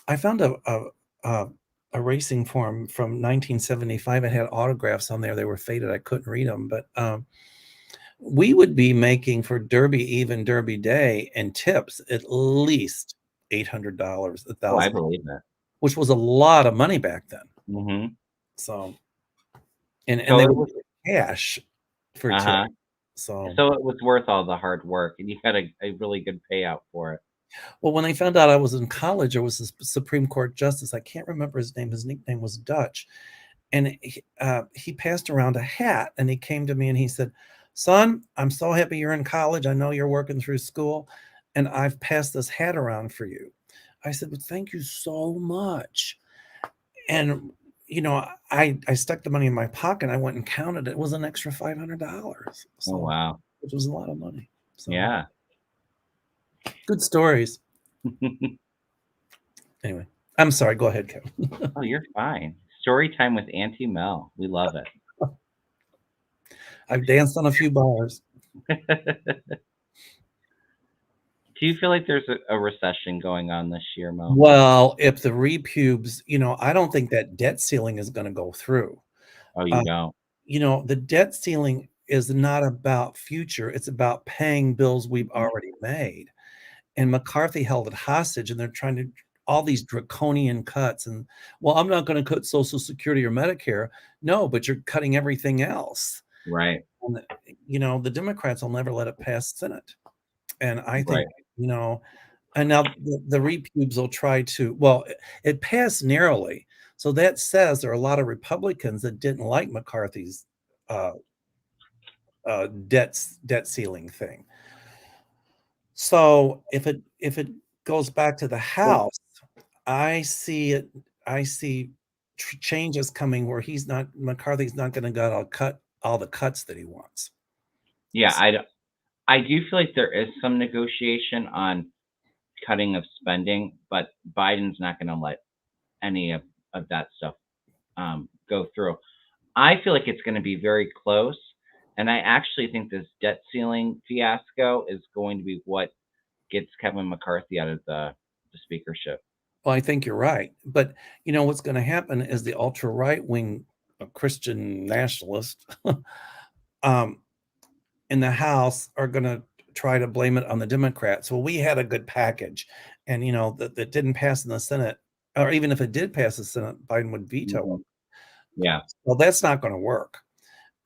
I found a racing form from 1975. It had autographs on there. They were faded. I couldn't read them, but we would be making for Derby Eve, Derby Day, and tips at least $800, Oh, I $1,000, believe that. which was a lot of money back then. Mm-hmm. So, and So they it would was, get cash for tips. uh-huh. So, So it was worth all the hard work, and you got a really good payout for it. well, when they found out I was in college, there was a Supreme Court justice. I can't remember his name. His nickname was Dutch, and he passed around a hat, and he came to me and he said, "Son, I'm so happy you're in college. I know you're working through school, and I've passed this hat around for you." I said, "Well, thank you so much." And I stuck the money in my pocket. I went and counted it. It was an extra $500. Oh, So, wow. which was a lot of money. So, Yeah. good stories. Anyway, I'm sorry. Go ahead, Kevin. Oh, you're fine. Story time with Auntie Mel. We love it. I've danced on a few bars. Do you feel like there's a recession going on this year, Mo? Well, if the repubes, I don't think that debt ceiling is going to go through. Oh, you Uh, don't? the debt ceiling is not about future. It's about paying bills we've already made. And McCarthy held it hostage, and they're trying to all these draconian cuts. And well, I'm not going to cut Social Security or Medicare. No, but you're cutting everything else. Right. And, the Democrats will never let it pass Senate. And I think, Right. and now the repubes will try to, well, it passed narrowly. So that says there are a lot of Republicans that didn't like McCarthy's debt ceiling thing. So if it goes back to the House, I see changes coming where McCarthy's not going to cut all the cuts that he wants. Yeah, I do feel like there is some negotiation on cutting of spending, but Biden's not going to let any of that stuff go through. I feel like it's going to be very close, and I actually think this debt ceiling fiasco is going to be what gets Kevin McCarthy out of the speakership. Well, I think you're right. But what's going to happen is the ultra right wing Christian nationalists in the House are going to try to blame it on the Democrats. Well, we had a good package, and that didn't pass in the Senate, or even if it did pass the Senate, Biden would veto Mhm. it. Yeah. Well, that's not going to work,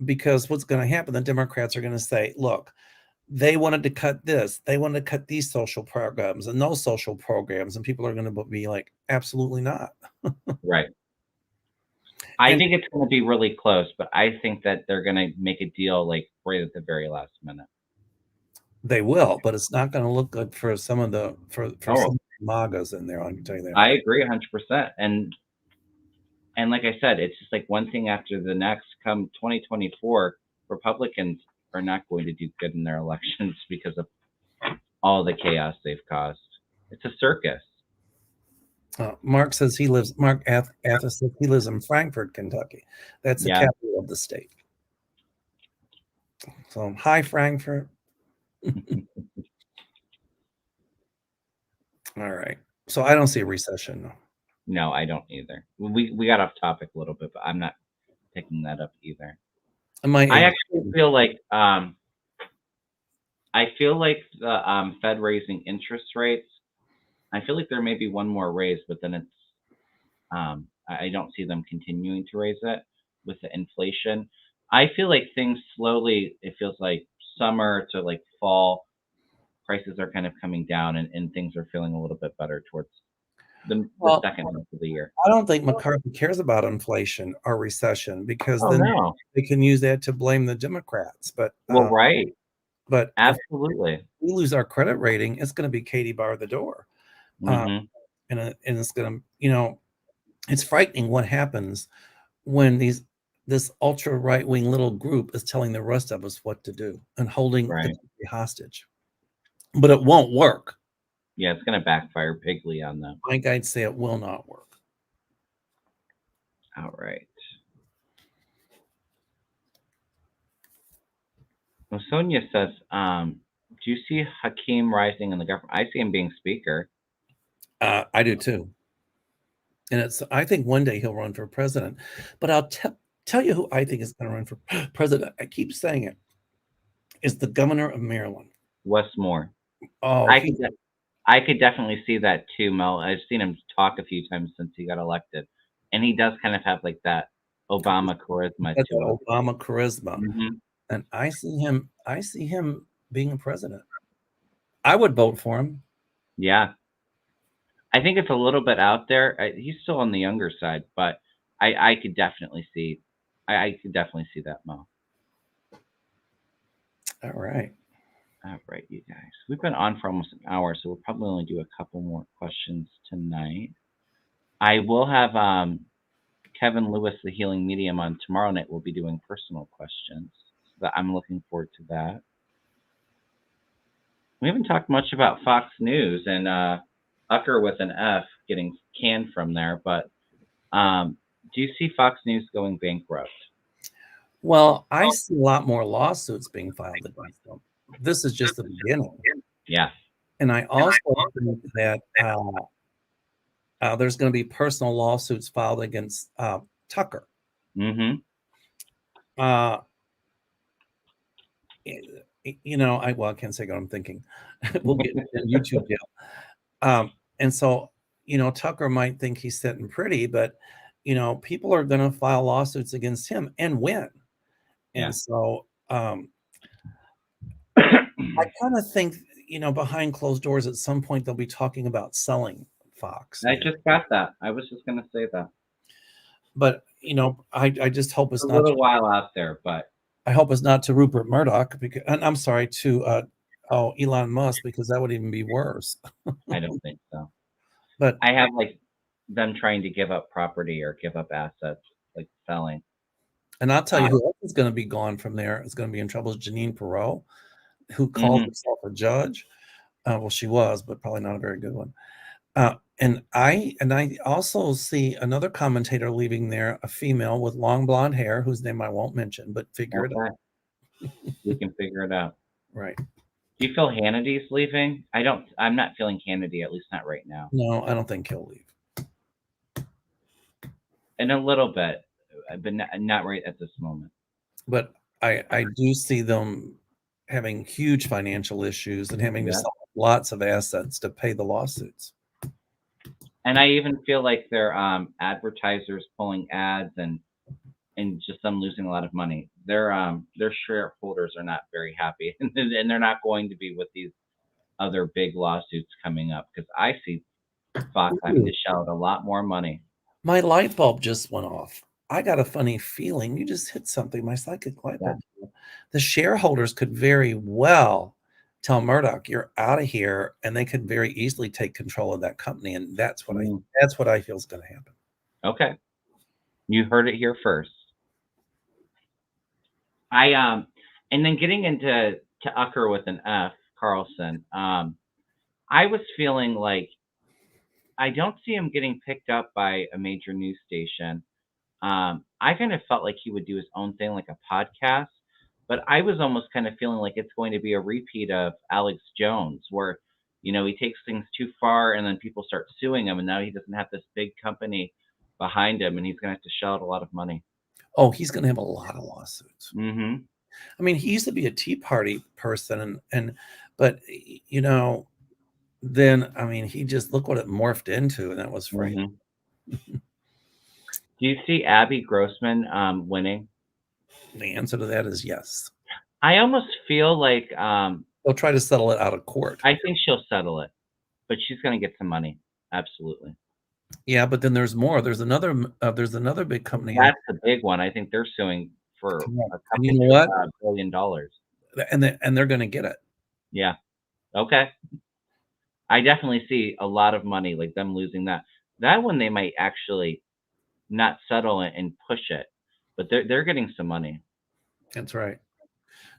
because what's going to happen? The Democrats are going to say, "Look, they wanted to cut this. They wanted to cut these social programs and those social programs," and people are going to be like, "Absolutely not." Right. I And think it's going to be really close, but I think that they're going to make a deal like right at the very last minute. they will, but it's not going to look good for some of the for Oh, some MAGAs in there. I can tell you that. I agree 100%. And like I said, it's just like one thing after the next. Come 2024, Republicans are not going to do good in their elections because of all the chaos they've caused. It's a circus. Mark says he lives. Mark Athos says he lives in Frankfort, Kentucky. That's the Yeah. capital of the state. So hi, Frankfurt. All right. So I don't see a recession. No. No, I don't either. We got off topic a little bit, but I'm not picking that up either. I actually feel like the Fed raising interest rates. I feel like there may be one more raise, but then it's I don't see them continuing to raise it with the inflation. I feel like things slowly. It feels like summer to like fall prices are kind of coming down, and things are feeling a little bit better towards the second half of the year. I don't think McCarthy cares about inflation or recession, because Oh then no. they can use that to blame the Democrats. But Well, right. if Absolutely. we lose our credit rating, it's going to be Katie bar the door, Hmm. and it's going to it's frightening what happens when this ultra right wing little group is telling the rest of us what to do and holding the Right. country hostage. But it won't work. Yeah, it's going to backfire bigly on them. My guides say it will not work. All right. Well, Sonia says, do you see Hakeem rising in the government? I see him being speaker. I do too. And I think one day he'll run for president. But I'll tell you who I think is going to run for president. I keep saying it. Is the governor of Maryland. Westmore. Oh, I could definitely see that too, Mel. I've seen him talk a few times since he got elected, and he does kind of have like that Obama charisma that's to that him. Obama charisma. Hmm. And I see him being a president. I would vote for him. Yeah, I think it's a little bit out there. He's still on the younger side, but I could definitely see, I could definitely see that, Mel. All right. All right, you guys. We've been on for almost an hour, so we'll probably only do a couple more questions tonight. I will have Kevin Lewis, the healing medium, on tomorrow night. We'll be doing personal questions. So I'm looking forward to that. We haven't talked much about Fox News and Ucker with an F getting canned from there, but do you see Fox News going bankrupt? Well, I see a lot more lawsuits being filed against them. This is just the beginning. Yeah. And I also think that there's going to be personal lawsuits filed against Tucker. Mm-hmm. I can't say what I'm thinking. We'll get in YouTube jail. And so, Tucker might think he's sitting pretty, but, people are going to file lawsuits against him and win. Yeah. And so I kind of think, behind closed doors at some point, they'll be talking about selling Fox. I just got that. I was just going to say that. But, I just hope it's a not little while out there, but I hope it's not to Rupert Murdoch, and I'm sorry, to Elon Musk, because that would even be worse. I don't think so. But I have like them trying to give up property or give up assets, like selling. And I'll tell you who else is going to be gone from there. Is going to be in trouble is Janine Perot, who calls herself a judge. Well, she was, but probably not a very good one. And I also see another commentator leaving there, a female with long blonde hair, whose name I won't mention, but figure it out. We can figure it out. Right. Do you feel Hannity's leaving? I'm not feeling Hannity, at least not right now. No, I don't think he'll leave. In a little bit, but not right at this moment. But I do see them having huge financial issues and having to sell lots of assets to pay the lawsuits. And I even feel like their advertisers pulling ads and just them losing a lot of money. Their shareholders are not very happy, and they're not going to be with these other big lawsuits coming up, because I see Fox having to shell out a lot more money. My light bulb just went off. I got a funny feeling. You just hit something. My psychic light bulb. The shareholders could very well tell Murdoch, "You're out of here," and they could very easily take control of that company. And that's what I feel is going to happen. Okay, you heard it here first. And then getting into Ucker with an F, Carlson. I was feeling like I don't see him getting picked up by a major news station. I kind of felt like he would do his own thing, like a podcast. But I was almost kind of feeling like it's going to be a repeat of Alex Jones, where, he takes things too far and then people start suing him, and now he doesn't have this big company behind him, and he's going to have to shell out a lot of money. Oh, he's going to have a lot of lawsuits. Mm-hmm. I mean, he used to be a Tea Party person, but then he just look what it morphed into, and that was frightening. Mm-hmm. Do you see Abby Grossman winning? The answer to that is yes. I almost feel like they'll try to settle it out of court. I think she'll settle it, but she's going to get some money. Absolutely. Yeah, but then there's more. There's another big company. That's the big one. I think they're suing for a couple $1 billion. And they're going to get it. Yeah. Okay. I definitely see a lot of money, like them losing that. That one they might actually not settle and push it, but they're getting some money. That's right.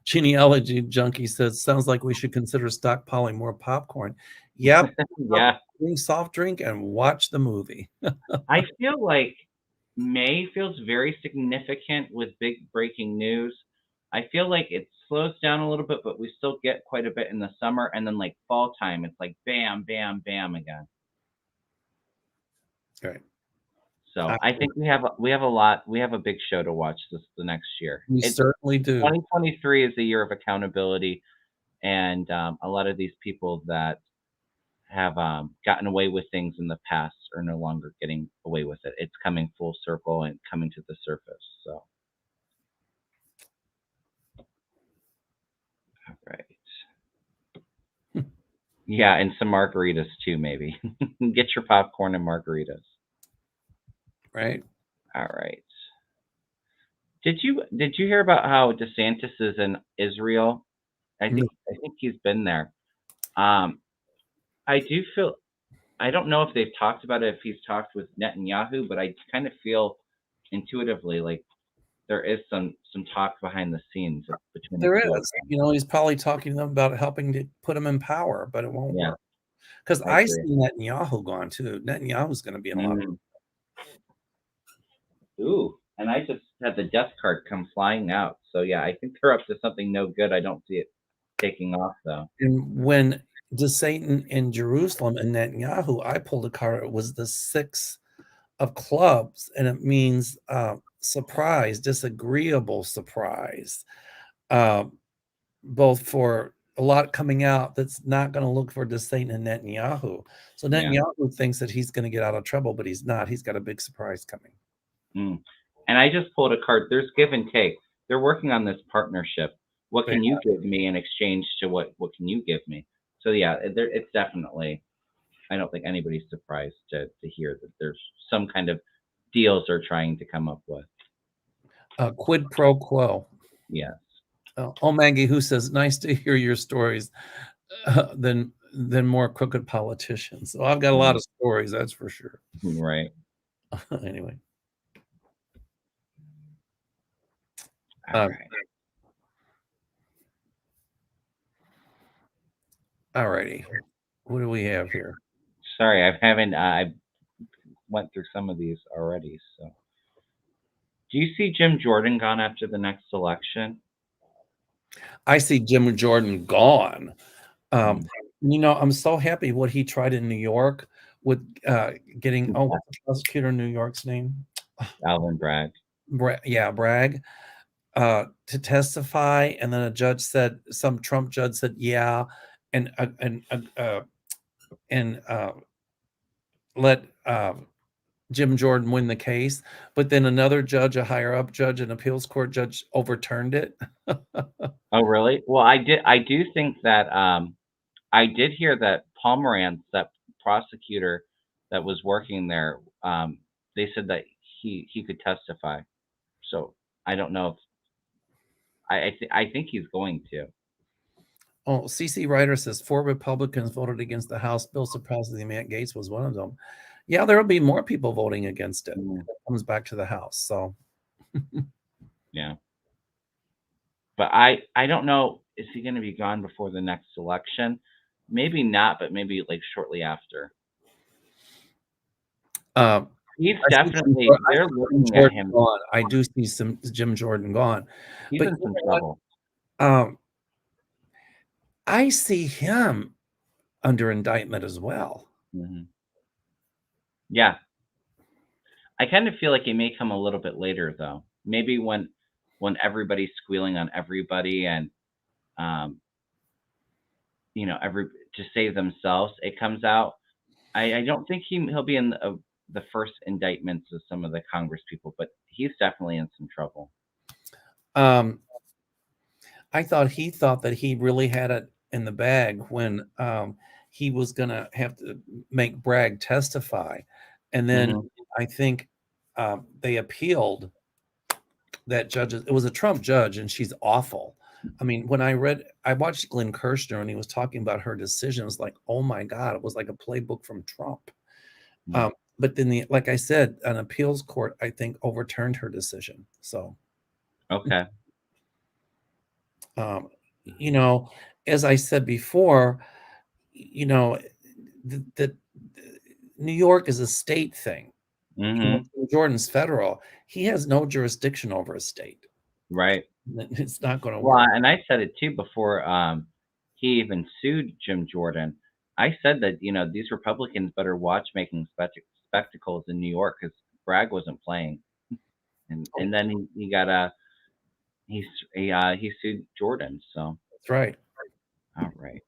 Genealogy Junkie says, sounds like we should consider stockpiling more popcorn. Yep. Yeah. Drink soft drink and watch the movie. I feel like May feels very significant with big breaking news. I feel like it slows down a little bit, but we still get quite a bit in the summer, and then like fall time, it's like bam, bam, bam again. Right. So I think we have a big show to watch the next year. We certainly do. 2023 is a year of accountability, and a lot of these people that have gotten away with things in the past are no longer getting away with it. It's coming full circle and coming to the surface. So, all right. Yeah, and some margaritas too, maybe. Get your popcorn and margaritas. Right. All right. Did you hear about how DeSantis is in Israel? I think he's been there. I do feel I don't know if they've talked about it, if he's talked with Netanyahu, but I kind of feel intuitively like there is some talk behind the scenes between there the two of is. them. He's probably talking to them about helping to put him in power, but it won't Yeah, work. Because I I agree. see Netanyahu gone too. Netanyahu's going to be in a lot of. Ooh, and I just had the death card come flying out. So yeah, I think they're up to something no good. I don't see it taking off though. And when Satan in Jerusalem and Netanyahu, I pulled a card. It was the 6 of clubs, and it means surprise, disagreeable surprise. Both for a lot coming out that's not going to look for Satan and Netanyahu. So Netanyahu thinks that he's going to get out of trouble, but he's not. He's got a big surprise coming. And I just pulled a card. There's give and take. They're working on this partnership. What can you give me in exchange to what can you give me? So yeah, it's definitely. I don't think anybody's surprised to hear that there's some kind of deals they're trying to come up with. Quid pro quo. Yes. Oh, Maggie, who says, nice to hear your stories than more crooked politicians. So I've got a lot of stories, that's for sure. Right. Anyway. All right. All righty. What do we have here? Sorry, I went through some of these already. So, do you see Jim Jordan gone after the next election? I see Jim Jordan gone. I'm so happy what he tried in New York with getting what's the prosecutor in New York's name? Alvin Bragg. Bragg. To testify, and then a judge said, some Trump judge said, yeah, and let Jim Jordan win the case, but then another judge, a higher up judge, an appeals court judge, overturned it. Oh, really? Well, I do think that I did hear that Pomerantz, that prosecutor that was working there, they said that he could testify. So I don't know if I think he's going to. Oh, CC Ryder says 4 Republicans voted against the House bill. Surprisingly, Matt Gaetz was one of them. Yeah, there will be more people voting against it. It comes back to the House. So, yeah. But I don't know. Is he going to be gone before the next election? Maybe not, but maybe like shortly after. He's definitely. They're looking at him. Gone. I do see some Jim Jordan gone. He's in some trouble. I see him under indictment as well. Yeah. I kind of feel like it may come a little bit later, though. Maybe when everybody's squealing on everybody and, to save themselves, it comes out. I don't think he'll be in the first indictments of some of the Congress people, but he's definitely in some trouble. I thought he thought that he really had it in the bag when he was going to have to make Bragg testify. And then I think they appealed that judge. It was a Trump judge, and she's awful. I mean, when I watched Glenn Kirshner, and he was talking about her decision, it was like, oh my God, it was like a playbook from Trump. But then, like I said, an appeals court, I think, overturned her decision. So, okay. As I said before, the New York is a state thing. Jordan's federal. He has no jurisdiction over a state. Right. It's not going to work. Well, and I said it too before he even sued Jim Jordan. I said that these Republicans better watch making spectacles in New York because Bragg wasn't playing, and then he got he sued Jordan. So That's right. all right,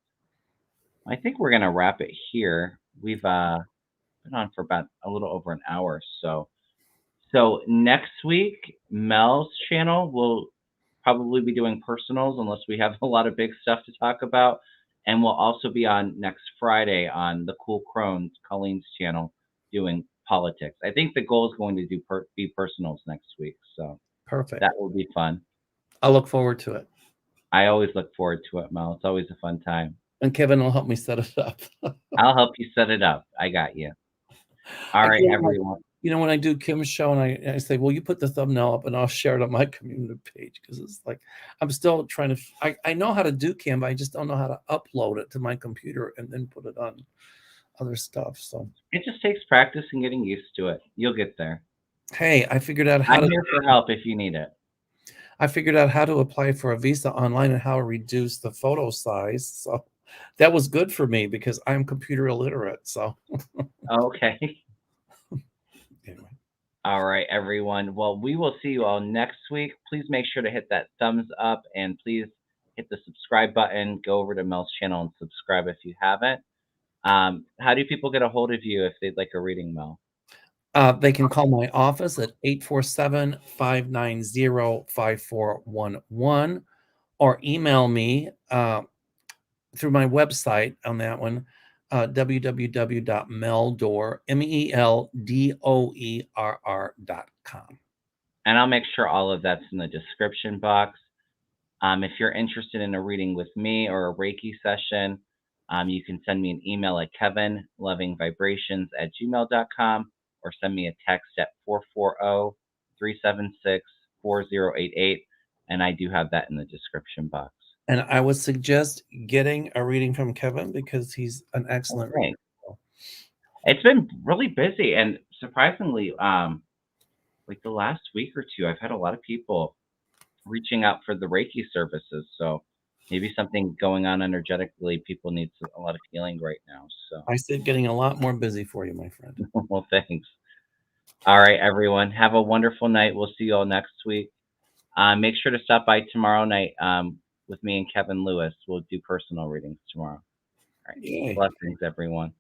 I think we're gonna wrap it here. We've been on for about a little over an hour, so next week Mel's channel will probably be doing personals unless we have a lot of big stuff to talk about. And we'll also be on next Friday on the Cool Crones, Colleen's channel, doing politics. I think the goal is going to be personals next week. So Perfect. that will be fun. I look forward to it. I always look forward to it, Mel. It's always a fun time. And Kevin will help me set it up. I'll help you set it up. I got you. All right, everyone. When I do Kim's show and I say, well, you put the thumbnail up and I'll share it on my community page, because it's like I'm still trying to I know how to do Kim, but I just don't know how to upload it to my computer and then put it on other stuff. So it just takes practice and getting used to it. You'll get there. Hey, I figured out how I'm here for help if you need it. I figured out how to apply for a visa online and how to reduce the photo size. So that was good for me because I'm computer illiterate. So okay. Anyway. All right, everyone. Well, we will see you all next week. Please make sure to hit that thumbs up and please hit the subscribe button. Go over to Mel's channel and subscribe if you haven't. How do people get a hold of you if they'd like a reading, Mel? They can call my office at 847-590-5411 or email me through my website on that one, www.meldoerr, MELDOERR.com. And I'll make sure all of that's in the description box. If you're interested in a reading with me or a Reiki session, you can send me an email at kevinlovingvibrations@gmail.com or send me a text at 440-376-4088. And I do have that in the description box. And I would suggest getting a reading from Kevin because he's an excellent reader. It's been really busy, and surprisingly, like the last week or two, I've had a lot of people reaching out for the Reiki services. So maybe something going on energetically. People need a lot of healing right now. So I said getting a lot more busy for you, my friend. Well, thanks. All right, everyone. Have a wonderful night. We'll see you all next week. Make sure to stop by tomorrow night with me and Kevin Lewis. We'll do personal readings tomorrow. All right. Yay. Blessings, everyone.